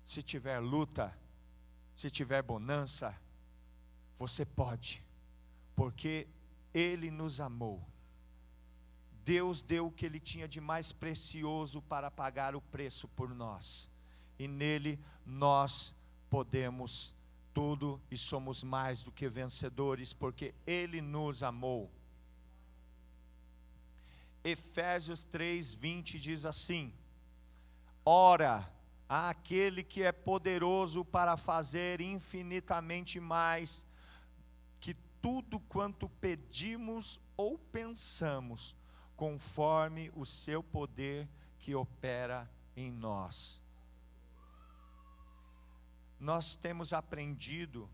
se tiver luta, se tiver bonança, você pode, porque Ele nos amou. Deus deu o que Ele tinha de mais precioso para pagar o preço por nós, e nele nós podemos tudo e somos mais do que vencedores, porque Ele nos amou. Efésios 3:20 diz assim: ora, àquele que é poderoso para fazer infinitamente mais que tudo quanto pedimos ou pensamos, conforme o seu poder que opera em nós. Nós temos aprendido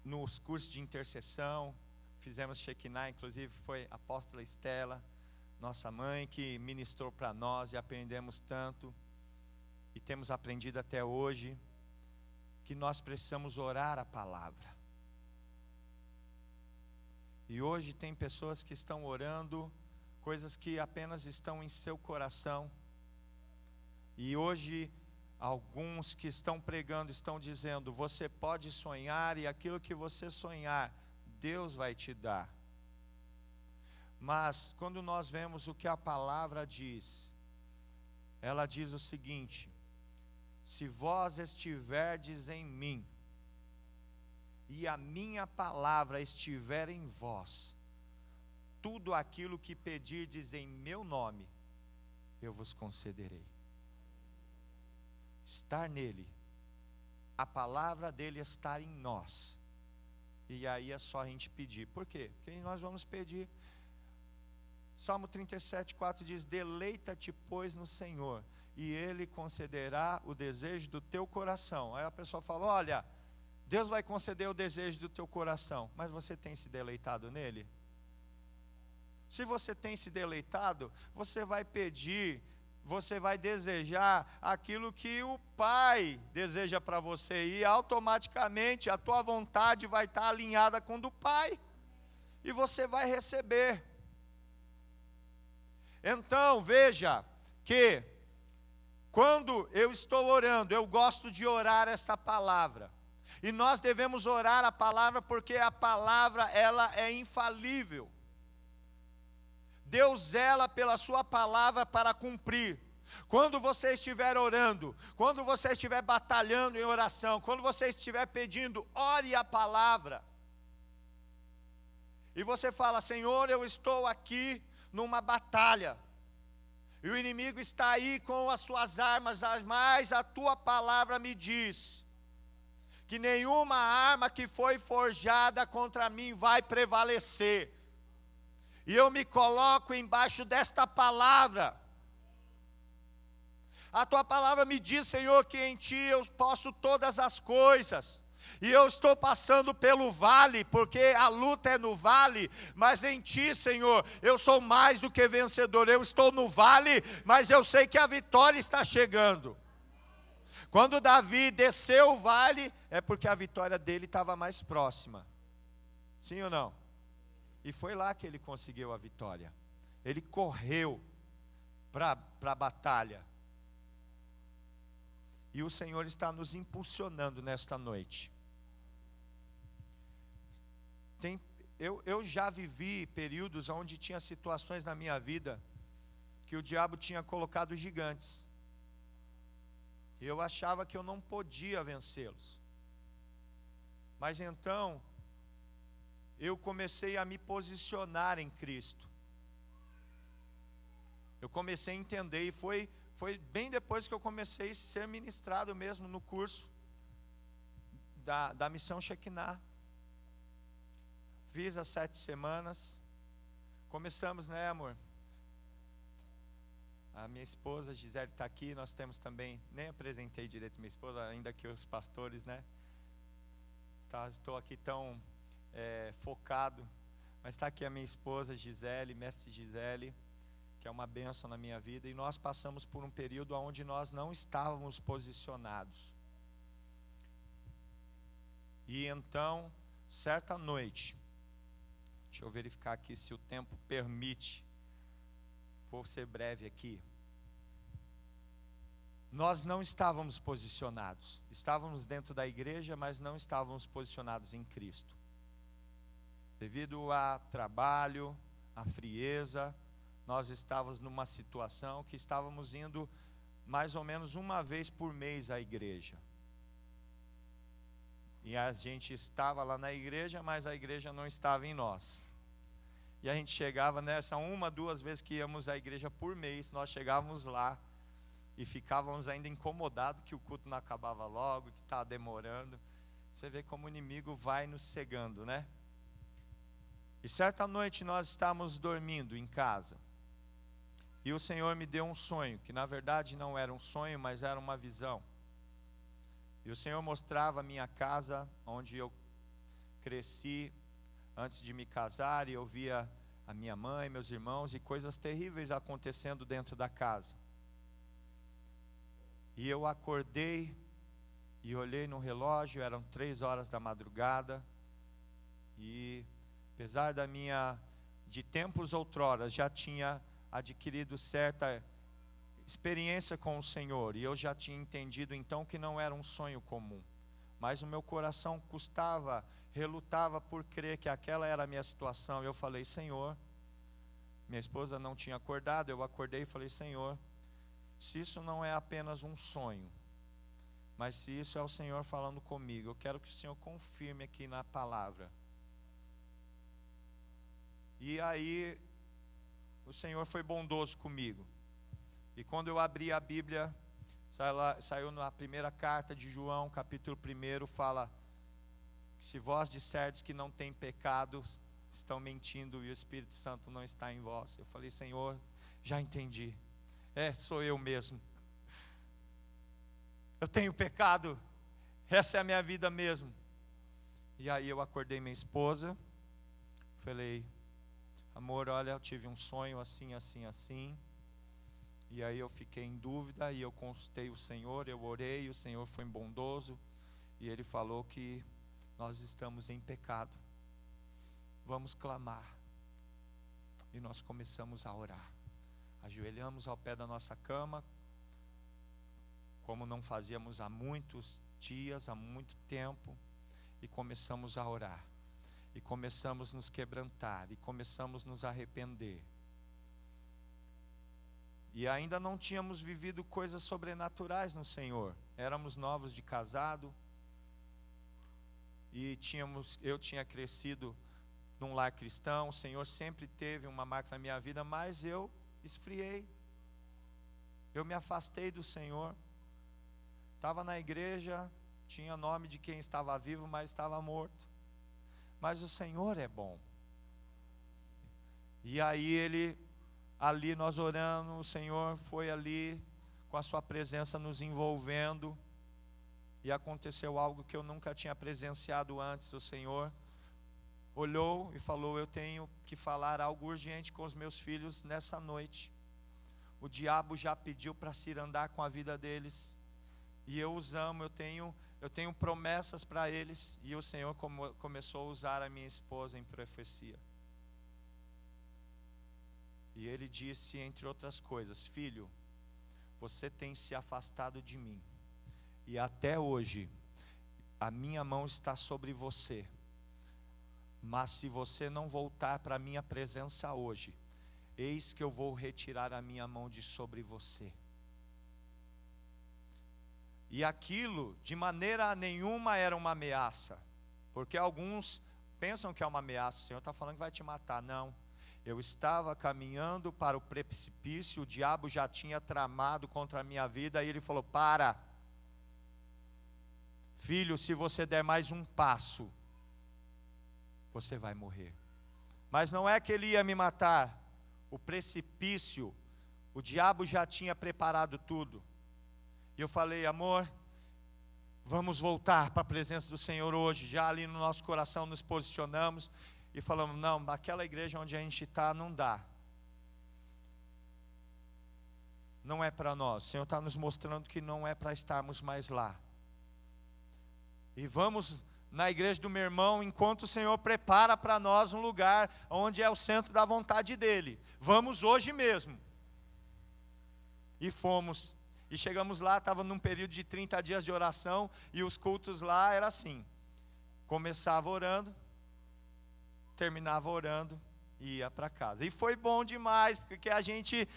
nos cursos de intercessão, fizemos Shekinah, inclusive foi a apóstola Estela, nossa mãe, que ministrou para nós, e aprendemos tanto, e temos aprendido até hoje, que nós precisamos orar a palavra. E hoje tem pessoas que estão orando coisas que apenas estão em seu coração, e hoje alguns que estão pregando estão dizendo: você pode sonhar, e aquilo que você sonhar, Deus vai te dar. Mas quando nós vemos o que a palavra diz, ela diz o seguinte: se vós estiverdes em mim, e a minha palavra estiver em vós, tudo aquilo que pedirdes em meu nome, eu vos concederei. Estar nele, a palavra dele estar em nós, e aí é só a gente pedir. Por quê? Porque nós vamos pedir. Salmo 37:4 diz: deleita-te, pois, no Senhor, e Ele concederá o desejo do teu coração. Aí a pessoa fala: olha, Deus vai conceder o desejo do teu coração, mas você tem se deleitado nele? Se você tem se deleitado, você vai pedir, você vai desejar aquilo que o Pai deseja para você, e automaticamente a tua vontade vai estar alinhada com a do Pai, e você vai receber. Então veja que quando eu estou orando, eu gosto de orar esta palavra, e nós devemos orar a palavra, porque a palavra ela é infalível. Deus zela pela sua palavra para cumprir. Quando você estiver orando, quando você estiver batalhando em oração, quando você estiver pedindo, ore a palavra. E você fala: Senhor, eu estou aqui numa batalha, e o inimigo está aí com as suas armas, mas a tua palavra me diz que nenhuma arma que foi forjada contra mim vai prevalecer. E eu me coloco embaixo desta palavra. A tua palavra me diz, Senhor, que em ti eu posso todas as coisas. E eu estou passando pelo vale, porque a luta é no vale, mas em ti, Senhor, eu sou mais do que vencedor. Eu estou no vale, mas eu sei que a vitória está chegando. Quando Davi desceu o vale, é porque a vitória dele estava mais próxima. Sim ou não? E foi lá que ele conseguiu a vitória. Ele correu para a batalha. E o Senhor está nos impulsionando nesta noite. Eu já vivi períodos onde tinha situações na minha vida que o diabo tinha colocado gigantes. E eu achava que eu não podia vencê-los. Mas então, eu comecei a me posicionar em Cristo. Eu comecei a entender, e foi bem depois que eu comecei a ser ministrado mesmo no curso da missão Shekinah. Fiz as 7 semanas, começamos, né, amor? A minha esposa Gisele está aqui, nós temos também, nem apresentei direito minha esposa, ainda que os pastores, né? Estou aqui tão focado, mas está aqui a minha esposa Gisele, mestre Gisele, que é uma bênção na minha vida, e nós passamos por um período onde nós não estávamos posicionados. E então, certa noite, deixa eu verificar aqui se o tempo permite, vou ser breve aqui. Nós não estávamos posicionados, estávamos dentro da igreja, mas não estávamos posicionados em Cristo. Devido a trabalho, a frieza, nós estávamos numa situação que estávamos indo mais ou menos uma vez por mês à igreja. E a gente estava lá na igreja, mas a igreja não estava em nós. E a gente chegava nessa uma, duas vezes que íamos à igreja por mês, nós chegávamos lá e ficávamos ainda incomodados que o culto não acabava logo, que estava demorando. Você vê como o inimigo vai nos cegando, né? E certa noite nós estávamos dormindo em casa. E o Senhor me deu um sonho, que na verdade não era um sonho, mas era uma visão. E o Senhor mostrava a minha casa, onde eu cresci antes de me casar, e eu via a minha mãe, meus irmãos, e coisas terríveis acontecendo dentro da casa. E eu acordei e olhei no relógio, eram 3 horas da madrugada, e apesar de tempos outroras, já tinha adquirido certa experiência com o Senhor, e eu já tinha entendido então que não era um sonho comum, mas o meu coração relutava por crer que aquela era a minha situação. Eu falei: Senhor, minha esposa não tinha acordado, eu acordei e falei: Senhor, se isso não é apenas um sonho, mas se isso é o Senhor falando comigo, eu quero que o Senhor confirme aqui na palavra. E aí o Senhor foi bondoso comigo. E quando eu abri a Bíblia, saiu na primeira carta de João, capítulo 1, fala que se vós disserdes que não tem pecado, estão mentindo e o Espírito Santo não está em vós. Eu falei: Senhor, já entendi. Sou eu mesmo. Eu tenho pecado. Essa é a minha vida mesmo. E aí eu acordei minha esposa. Falei: amor, olha, eu tive um sonho assim, assim, assim. E aí eu fiquei em dúvida e eu consultei o Senhor, eu orei, o Senhor foi bondoso. E Ele falou que nós estamos em pecado. Vamos clamar. E nós começamos a orar. Ajoelhamos ao pé da nossa cama, como não fazíamos há muitos dias, há muito tempo. E começamos a orar. E começamos a nos quebrantar, e começamos a nos arrepender. E ainda não tínhamos vivido coisas sobrenaturais no Senhor. Éramos novos de casado. E eu tinha crescido num lar cristão. O Senhor sempre teve uma marca na minha vida, mas eu esfriei. Eu me afastei do Senhor. Estava na igreja, tinha nome de quem estava vivo, mas estava morto. Mas o Senhor é bom. E aí ali nós orando, o Senhor foi ali com a sua presença nos envolvendo, e aconteceu algo que eu nunca tinha presenciado antes. O Senhor olhou e falou: eu tenho que falar algo urgente com os meus filhos nessa noite. O diabo já pediu para se andar com a vida deles, e eu os amo, eu tenho promessas para eles. E o Senhor começou a usar a minha esposa em profecia. E Ele disse, entre outras coisas: filho, você tem se afastado de mim, e até hoje a minha mão está sobre você. Mas se você não voltar para a minha presença hoje, eis que eu vou retirar a minha mão de sobre você. E aquilo de maneira nenhuma era uma ameaça, porque alguns pensam que é uma ameaça. O Senhor está falando que vai te matar. Não, eu estava caminhando para o precipício, o diabo já tinha tramado contra a minha vida, e ele falou: para, filho, se você der mais um passo, você vai morrer. Mas não é que ele ia me matar. O precipício, o diabo já tinha preparado tudo. E eu falei: amor, vamos voltar para a presença do Senhor hoje. Já ali no nosso coração nos posicionamos e falamos: não, naquela igreja onde a gente está não dá. não é para nós. O Senhor está nos mostrando que não é para estarmos mais lá. E vamos na igreja do meu irmão, enquanto o Senhor prepara para nós um lugar onde é o centro da vontade dEle. Vamos hoje mesmo. E fomos. E chegamos lá, estava num período de 30 dias de oração, e os cultos lá era assim. Começava orando, terminava orando, e ia para casa. E foi bom demais, porque a gente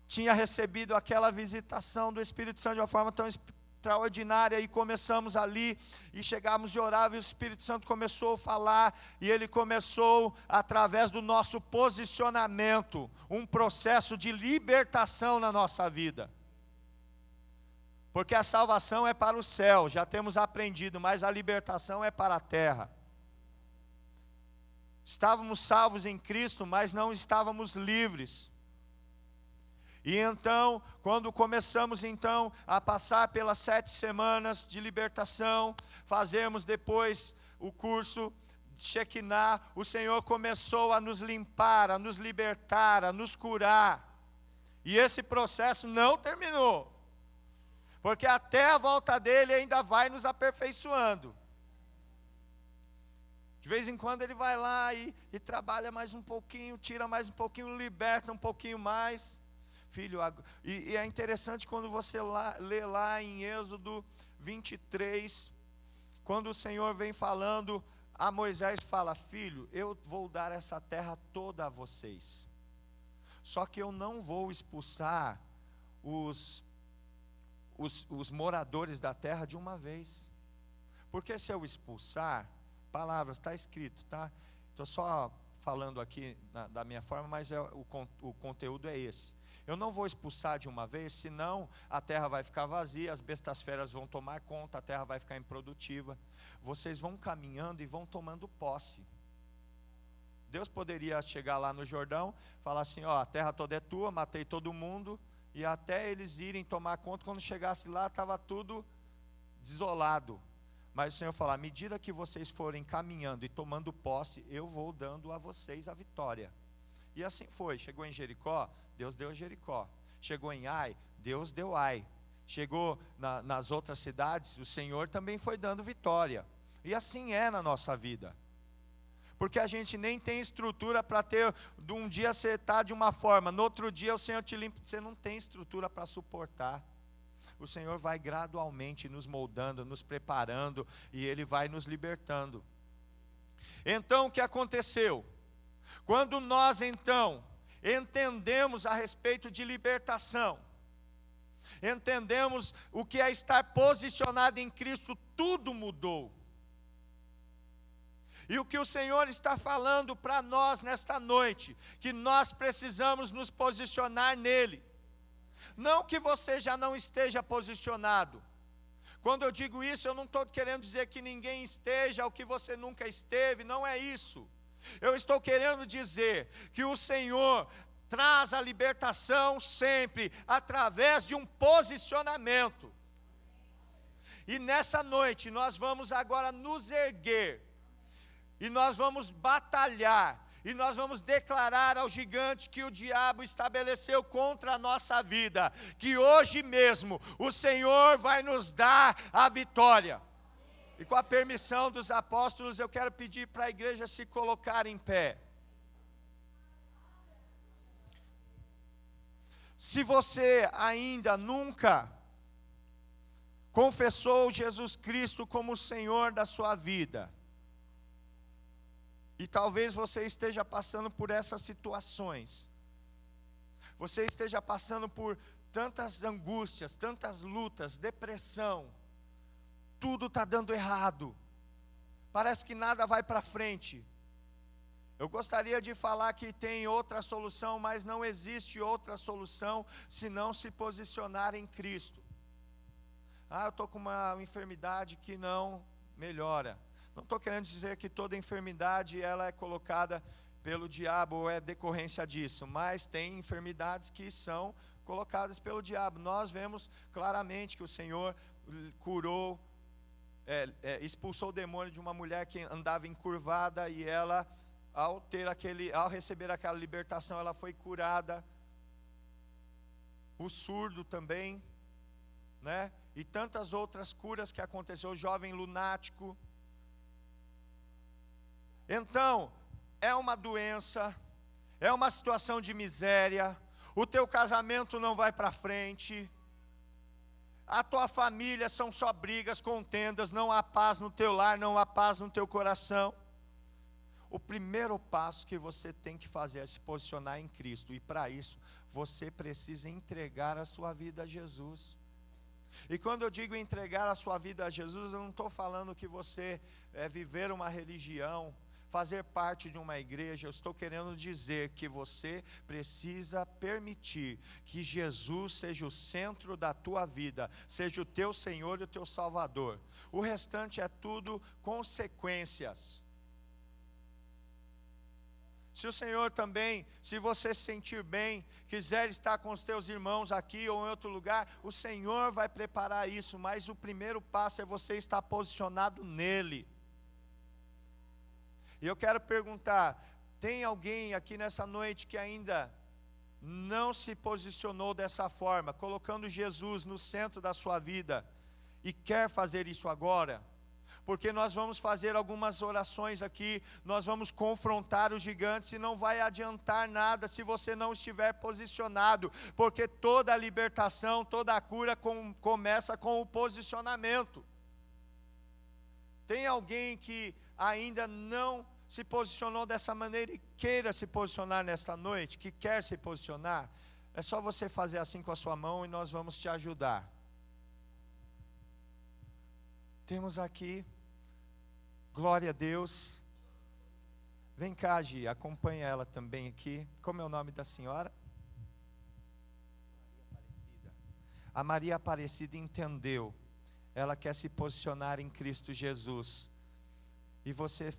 tinha recebido aquela visitação do Espírito Santo de uma forma tão extraordinária, e começamos ali, e chegamos e orava, e o Espírito Santo começou a falar, e ele começou, através do nosso posicionamento, um processo de libertação na nossa vida. Porque a salvação é para o céu, já temos aprendido, mas a libertação é para a terra. Estávamos salvos em Cristo, mas não estávamos livres. E então, quando começamos então a passar pelas 7 semanas de libertação, fazemos depois o curso de Shekinah, o Senhor começou a nos limpar, a nos libertar, a nos curar. E esse processo não terminou, porque até a volta dele ainda vai nos aperfeiçoando. De vez em quando ele vai lá e trabalha mais um pouquinho, tira mais um pouquinho, liberta um pouquinho mais. Filho, e é interessante quando você lê lá em Êxodo 23, quando o Senhor vem falando a Moisés, fala: filho, eu vou dar essa terra toda a vocês, só que eu não vou expulsar os moradores da terra de uma vez, porque se eu expulsar, palavras, está escrito, tá? Estou só falando aqui da minha forma, mas o conteúdo é esse. Eu não vou expulsar de uma vez, senão a terra vai ficar vazia, as bestas feras vão tomar conta, a terra vai ficar improdutiva. Vocês vão caminhando e vão tomando posse. Deus poderia chegar lá no Jordão, falar assim: ó, a terra toda é tua, matei todo mundo, e até eles irem tomar conta, quando chegasse lá, estava tudo desolado. Mas o Senhor fala: à medida que vocês forem caminhando e tomando posse, eu vou dando a vocês a vitória. E assim foi. Chegou em Jericó, Deus deu Jericó. Chegou em Ai, Deus deu Ai. Chegou nas outras cidades, o Senhor também foi dando vitória. E assim é na nossa vida. Porque a gente nem tem estrutura para ter, de um dia você está de uma forma, no outro dia o Senhor te limpa, você não tem estrutura para suportar. O Senhor vai gradualmente nos moldando, nos preparando, e Ele vai nos libertando. Então o que aconteceu? Quando nós então entendemos a respeito de libertação, entendemos o que é estar posicionado em Cristo, tudo mudou. E o que o Senhor está falando para nós nesta noite, que nós precisamos nos posicionar nele. Não que você já não esteja posicionado. Quando eu digo isso, eu não estou querendo dizer que ninguém esteja, ou que você nunca esteve, não é isso. Eu estou querendo dizer que o Senhor traz a libertação sempre através de um posicionamento. E nessa noite nós vamos agora nos erguer, e nós vamos batalhar, e nós vamos declarar ao gigante que o diabo estabeleceu contra a nossa vida, que hoje mesmo o Senhor vai nos dar a vitória. E com a permissão dos apóstolos, eu quero pedir para a igreja se colocar em pé. Se você ainda nunca confessou Jesus Cristo como o Senhor da sua vida, e talvez você esteja passando por essas situações, você esteja passando por tantas angústias, tantas lutas, depressão, tudo está dando errado, parece que nada vai para frente. Eu gostaria de falar que tem outra solução, mas não existe outra solução se não se posicionar em Cristo. Eu estou com uma enfermidade que não melhora. Não estou querendo dizer que toda enfermidade ela é colocada pelo diabo ou é decorrência disso, mas tem enfermidades que são colocadas pelo diabo. Nós vemos claramente que o Senhor curou, expulsou o demônio de uma mulher que andava encurvada, e ela, ao receber aquela libertação, ela foi curada. o surdo também, né? E tantas outras curas que aconteceu, o jovem lunático. Então, é uma doença, é uma situação de miséria, o teu casamento não vai para frente, a tua família são só brigas, contendas, não há paz no teu lar, não há paz no teu coração. O primeiro passo que você tem que fazer é se posicionar em Cristo, e para isso, você precisa entregar a sua vida a Jesus. E quando eu digo entregar a sua vida a Jesus, eu não estou falando que você viver uma religião, fazer parte de uma igreja. Eu estou querendo dizer que você precisa permitir que Jesus seja o centro da tua vida, seja o teu Senhor e o teu Salvador. O restante é tudo consequências. Se o Senhor também, se você se sentir bem, quiser estar com os teus irmãos aqui ou em outro lugar, o Senhor vai preparar isso, mas o primeiro passo é você estar posicionado nele. E eu quero perguntar, tem alguém aqui nessa noite que ainda não se posicionou dessa forma, colocando Jesus no centro da sua vida, e quer fazer isso agora? Porque nós vamos fazer algumas orações aqui, nós vamos confrontar os gigantes, e não vai adiantar nada se você não estiver posicionado, porque toda a libertação, toda a cura começa com o posicionamento. Tem alguém que ainda não se posicionou dessa maneira e queira se posicionar nesta noite, que quer se posicionar? É só você fazer assim com a sua mão e nós vamos te ajudar. Temos aqui, glória a Deus. Vem cá, Gi, acompanha ela também aqui. Como é o nome da senhora? A Maria Aparecida entendeu. Ela quer se posicionar em Cristo Jesus. E você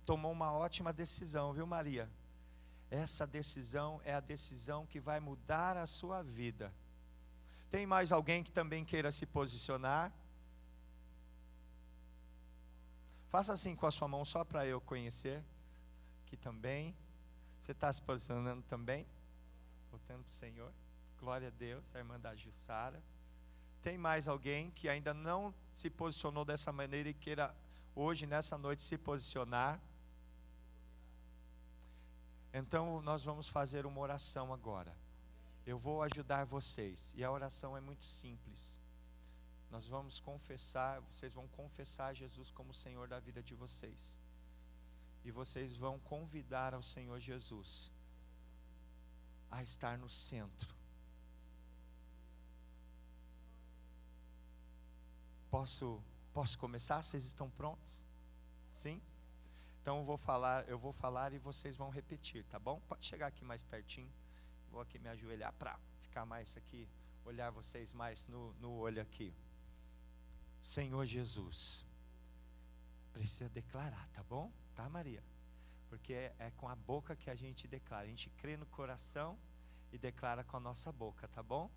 tomou uma ótima decisão, viu, Maria? Essa decisão é a decisão que vai mudar a sua vida. Tem mais alguém que também queira se posicionar? Faça assim com a sua mão, só para eu conhecer. Aqui também. Você está se posicionando também? Voltando para o Senhor. Glória a Deus, a irmã da Jussara. Tem mais alguém que ainda não se posicionou dessa maneira e queira hoje, nessa noite, se posicionar? Então nós vamos fazer uma oração agora. Eu vou ajudar vocês, e a oração é muito simples. Nós vamos confessar, vocês vão confessar Jesus como Senhor da vida de vocês. E vocês vão convidar ao Senhor Jesus a estar no centro. Posso começar? Vocês estão prontos? Sim? Então eu vou falar e vocês vão repetir, tá bom? Pode chegar aqui mais pertinho. Vou aqui me ajoelhar para ficar mais aqui, olhar vocês mais no olho aqui. Senhor Jesus, precisa declarar, tá bom? Tá, Maria? Porque é com a boca que a gente declara. A gente crê no coração e declara com a nossa boca, tá bom?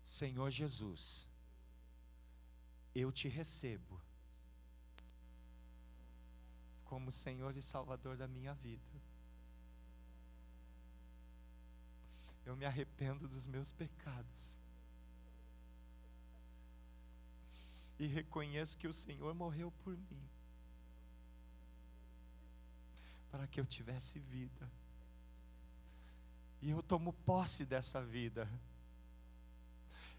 Senhor Jesus, eu te recebo como Senhor e Salvador da minha vida. Eu me arrependo dos meus pecados e reconheço que o Senhor morreu por mim, para que eu tivesse vida. E eu tomo posse dessa vida.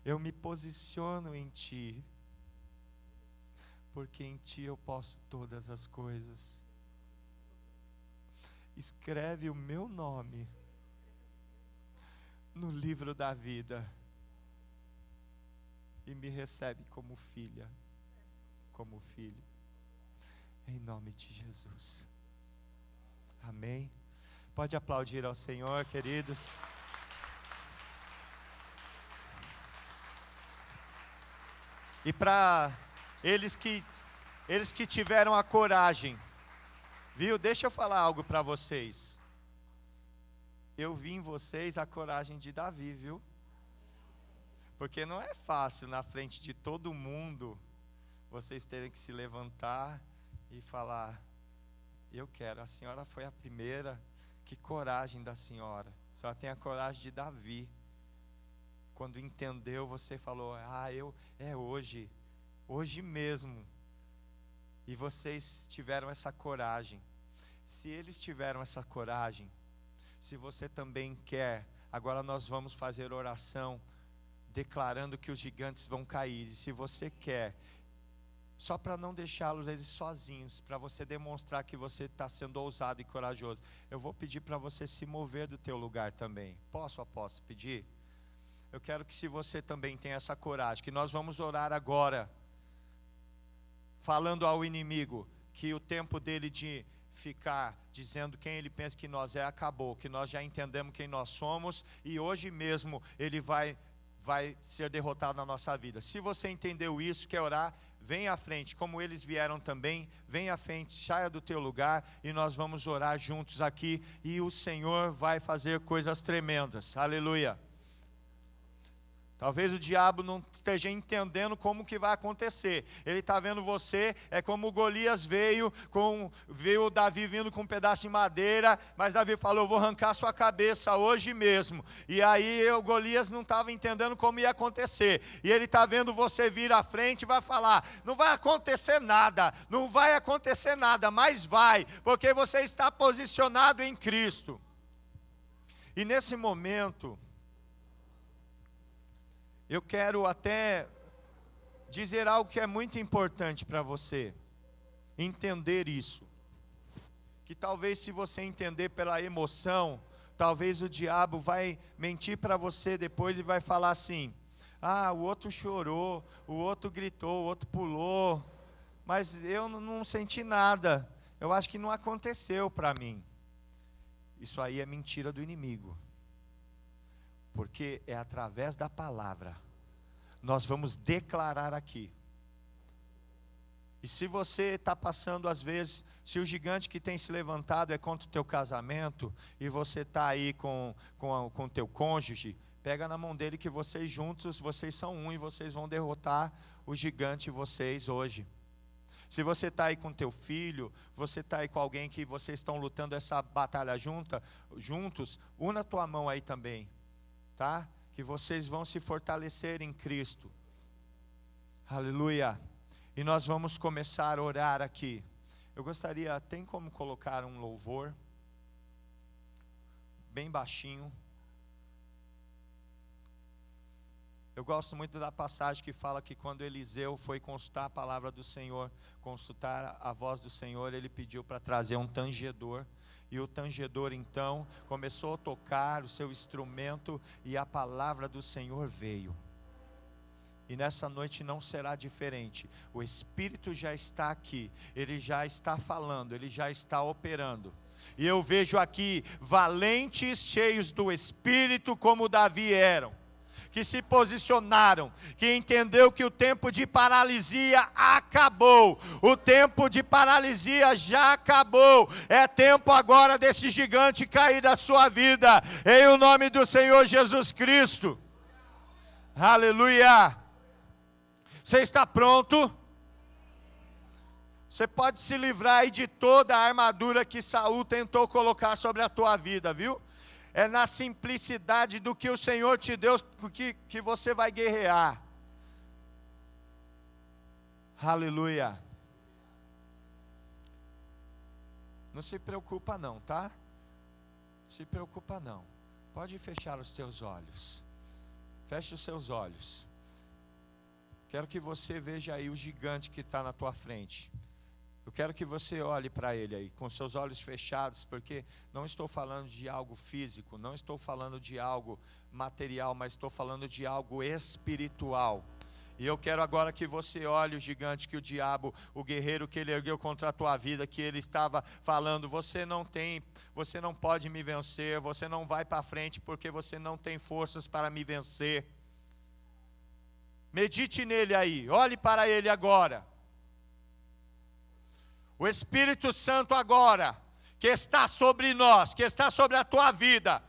Eu me posiciono em Ti, porque em Ti eu posso todas as coisas. Escreve o meu nome no livro da vida e me recebe como filha, como filho, em nome de Jesus. Amém. Pode aplaudir ao Senhor, queridos. E para eles que tiveram a coragem, viu? Deixa eu falar algo para vocês. Eu vi em vocês a coragem de Davi, viu? Porque não é fácil na frente de todo mundo vocês terem que se levantar e falar: eu quero. A senhora foi a primeira. Que coragem da senhora. Só tem a coragem de Davi. Quando entendeu, você falou: é hoje, hoje mesmo. E vocês tiveram essa coragem. Se eles tiveram essa coragem, se você também quer, agora nós vamos fazer oração, declarando que os gigantes vão cair. E se você quer, só para não deixá-los eles sozinhos, para você demonstrar que você está sendo ousado e corajoso, eu vou pedir para você se mover do teu lugar também. Posso pedir? Eu quero que, se você também tem essa coragem, que nós vamos orar agora, falando ao inimigo que o tempo dele de ficar dizendo quem ele pensa que nós acabou, que nós já entendemos quem nós somos, e hoje mesmo ele vai ser derrotado na nossa vida. Se você entendeu isso, quer orar, vem à frente, como eles vieram também, vem à frente, saia do teu lugar, e nós vamos orar juntos aqui, e o Senhor vai fazer coisas tremendas. Aleluia. Talvez o diabo não esteja entendendo como que vai acontecer. Ele está vendo você, é como o Golias veio o Davi vindo com um pedaço de madeira, mas Davi falou: eu vou arrancar sua cabeça hoje mesmo. E aí o Golias não estava entendendo como ia acontecer. E ele está vendo você vir à frente e vai falar: não vai acontecer nada, não vai acontecer nada, mas vai, porque você está posicionado em Cristo. E nesse momento, eu quero até dizer algo que é muito importante para você entender isso. Que talvez, se você entender pela emoção, talvez o diabo vai mentir para você depois e vai falar assim: o outro chorou, o outro gritou, o outro pulou, mas eu não senti nada, eu acho que não aconteceu para mim. Isso aí é mentira do inimigo. Porque é através da palavra, nós vamos declarar aqui. E se você está passando, às vezes, se o gigante que tem se levantado é contra o teu casamento, e você está aí com o teu cônjuge, pega na mão dele que vocês juntos, vocês são um, e vocês vão derrotar o gigante vocês hoje. Se você está aí com teu filho, você está aí com alguém que vocês estão lutando essa batalha juntos, una a tua mão aí também. Tá? Que vocês vão se fortalecer em Cristo. Aleluia. E nós vamos começar a orar aqui. Eu gostaria, tem como colocar um louvor bem baixinho? Eu gosto muito da passagem que fala que quando Eliseu foi consultar a palavra do Senhor, consultar a voz do Senhor, ele pediu para trazer um tangedor. E o tangedor então começou a tocar o seu instrumento, e a palavra do Senhor veio. E nessa noite não será diferente. O Espírito já está aqui, ele já está falando, ele já está operando. E eu vejo aqui valentes, cheios do Espírito, como Davi eram, que se posicionaram, que entendeu que o tempo de paralisia acabou. O tempo de paralisia já acabou. É tempo agora desse gigante cair da sua vida, em o nome do Senhor Jesus Cristo. Aleluia. Você está pronto? Você pode se livrar aí de toda a armadura que Saul tentou colocar sobre a tua vida, viu? É na simplicidade do que o Senhor te deu que você vai guerrear. Aleluia. Não se preocupa não, tá? Não se preocupa não. Pode fechar os teus olhos. Feche os seus olhos. Quero que você veja aí o gigante que está na tua frente. Eu quero que você olhe para ele aí, com seus olhos fechados, porque não estou falando de algo físico, não estou falando de algo material, mas estou falando de algo espiritual. E eu quero agora que você olhe o gigante que o diabo, o guerreiro que ele ergueu contra a tua vida, que ele estava falando: você não pode me vencer, você não vai para frente porque você não tem forças para me vencer. Medite nele aí, olhe para ele agora. O Espírito Santo agora, que está sobre nós, que está sobre a tua vida,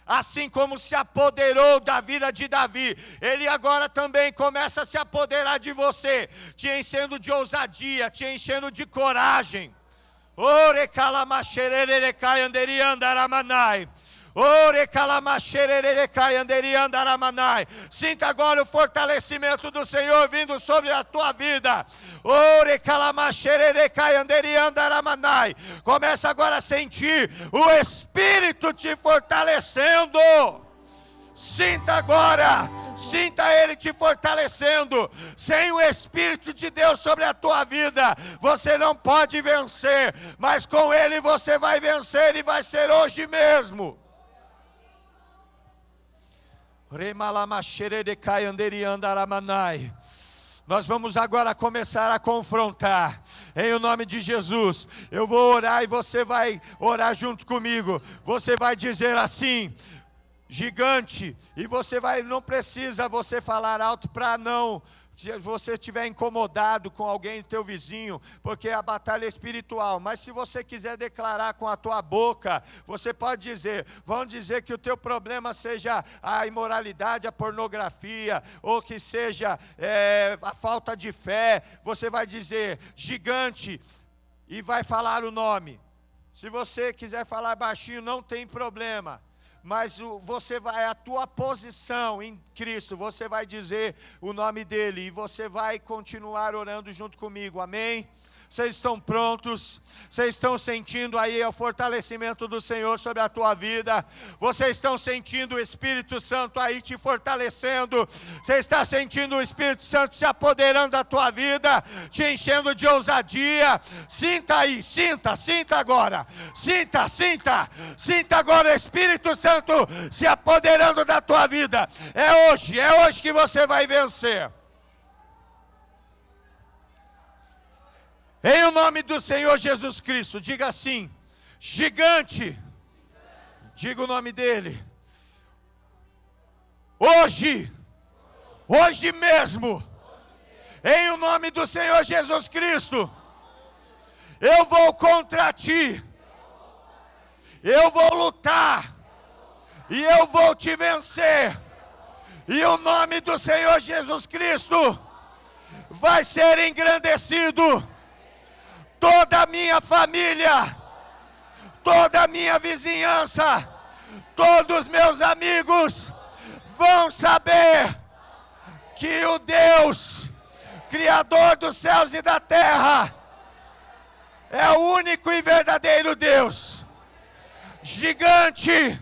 assim como se apoderou da vida de Davi, ele agora também começa a se apoderar de você, te enchendo de ousadia, te enchendo de coragem. Sinta agora o fortalecimento do Senhor vindo sobre a tua vida. Começa agora a sentir o Espírito te fortalecendo. Sinta agora. Sinta Ele te fortalecendo. Sem o Espírito de Deus sobre a tua vida, você não pode vencer. Mas com Ele você vai vencer e vai ser hoje mesmo. Nós vamos agora começar a confrontar. Em o nome de Jesus, eu vou orar e você vai orar junto comigo. Você vai dizer assim: gigante, e não precisa você falar alto para não, se você estiver incomodado com alguém, teu vizinho, porque a batalha é espiritual. Mas se você quiser declarar com a tua boca, você pode dizer, vão dizer que o teu problema seja a imoralidade, a pornografia, ou que seja a falta de fé. Você vai dizer gigante e vai falar o nome. Se você quiser falar baixinho, não tem problema. Mas a tua posição em Cristo, você vai dizer o nome dele e você vai continuar orando junto comigo, amém? Vocês estão prontos? Vocês estão sentindo aí o fortalecimento do Senhor sobre a tua vida? Vocês estão sentindo o Espírito Santo aí te fortalecendo? Você está sentindo o Espírito Santo se apoderando da tua vida, te enchendo de ousadia? Sinta aí, sinta agora. Sinta agora o Espírito Santo se apoderando da tua vida. É hoje que você vai vencer. Em o nome do Senhor Jesus Cristo, diga assim: gigante, diga o nome dele. Hoje mesmo, em o nome do Senhor Jesus Cristo, eu vou contra ti, eu vou lutar, e eu vou te vencer, e o nome do Senhor Jesus Cristo vai ser engrandecido. Toda a minha família, toda a minha vizinhança, todos os meus amigos vão saber que o Deus, Criador dos céus e da terra, é o único e verdadeiro Deus. Gigante,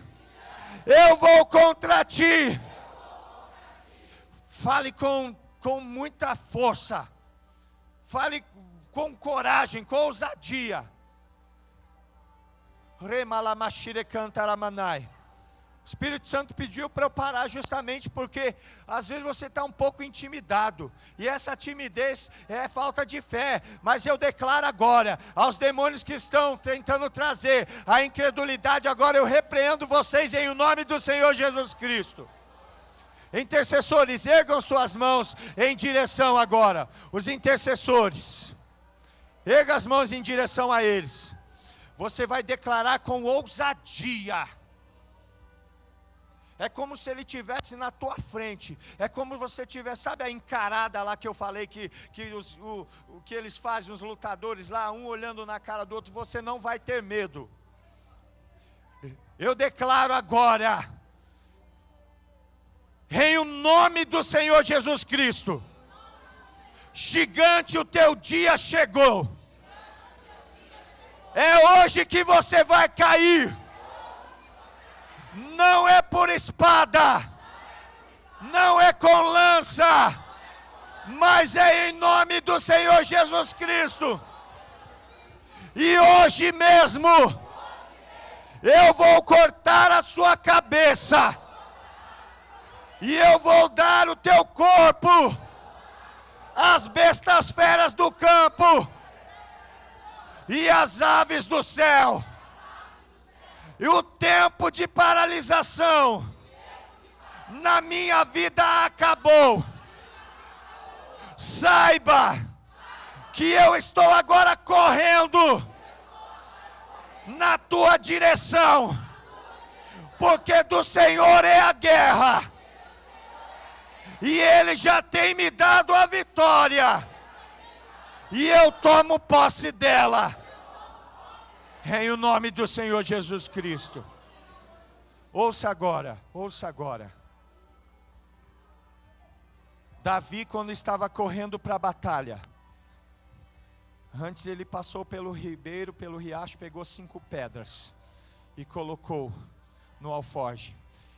eu vou contra ti. Fale com muita força. Fale com coragem, com ousadia. O Espírito Santo pediu para eu parar justamente porque às vezes você está um pouco intimidado, e essa timidez é falta de fé. Mas eu declaro agora aos demônios que estão tentando trazer a incredulidade, agora eu repreendo vocês em o nome do Senhor Jesus Cristo. Intercessores, ergam suas mãos em direção agora, os intercessores, erga as mãos em direção a eles. Você vai declarar com ousadia. É como se ele estivesse na tua frente. É como você tivesse, sabe a encarada lá que eu falei que o que eles fazem, os lutadores lá, um olhando na cara do outro. Você não vai ter medo. Eu declaro agora, em o nome do Senhor Jesus Cristo, gigante, o teu dia chegou. É hoje que você vai cair. Não é por espada, não é com lança, mas é em nome do Senhor Jesus Cristo. E hoje mesmo, eu vou cortar a sua cabeça, e eu vou dar o teu corpo às bestas feras do campo e às aves do céu. E o tempo de paralisação na minha vida acabou. Saiba que eu estou agora correndo na tua direção, porque do Senhor é a guerra, e Ele já tem me dado a vitória, e eu tomo posse dela. Em o nome do Senhor Jesus Cristo. Ouça agora, ouça agora. Davi, quando estava correndo para a batalha, antes ele passou pelo ribeiro, pelo riacho, pegou 5 pedras e colocou no alforje.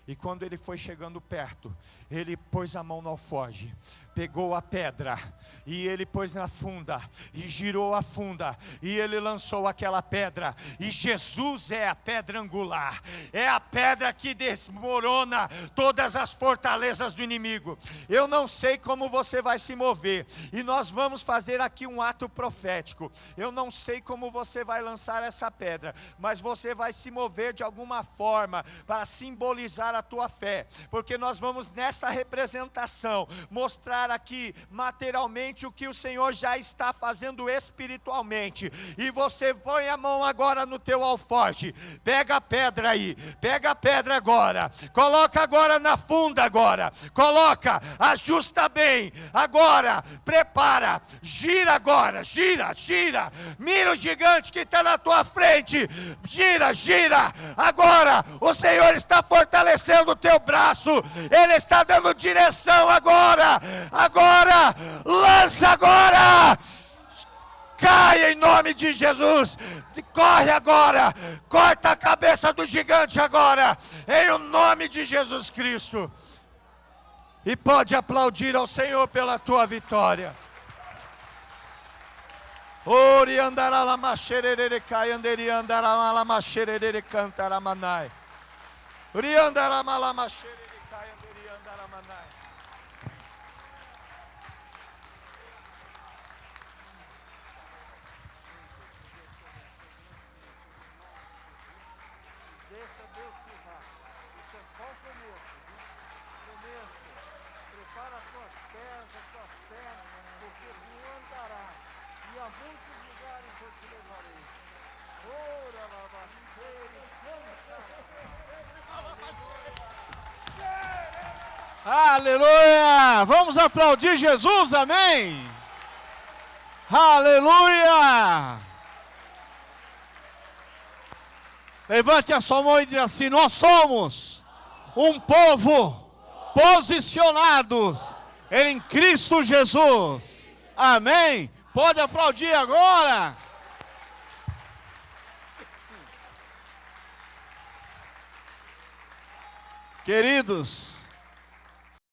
E quando ele foi chegando perto, ele pôs a mão no alforje, pegou a pedra, e ele pôs na funda, e girou a funda, e ele lançou aquela pedra. E Jesus é a pedra angular, é a pedra que desmorona todas as fortalezas do inimigo. Eu não sei como você vai se mover, e nós vamos fazer aqui um ato profético. Eu não sei como você vai lançar essa pedra, mas você vai se mover de alguma forma, para simbolizar a tua fé, porque nós vamos nessa representação, mostrar aqui materialmente o que o Senhor já está fazendo espiritualmente. E você põe a mão agora no teu alforje, pega a pedra aí, pega a pedra agora, coloca agora na funda agora, coloca, ajusta bem, agora, prepara, gira agora, gira, mira o gigante que está na tua frente, gira, agora, o Senhor está fortalecendo o teu braço, Ele está dando direção agora, lança agora, cai em nome de Jesus, corre agora, corta a cabeça do gigante agora, em o nome de Jesus Cristo, e pode aplaudir ao Senhor pela tua vitória. Ori andará la macherere cai anderi andará la macherere cantará manai. Ori andará la macherere cai anderi andará manai. Deixa Deus te usar. Isso é só o começo, viu? Prepara as tuas pernas, porque tu andarás. E a muitos lugares eu te levarei. Ora, aleluia! Vamos aplaudir Jesus, amém? Aleluia! Levante a sua mão e diz assim: nós somos um povo posicionados em Cristo Jesus, amém? Pode aplaudir agora. Queridos,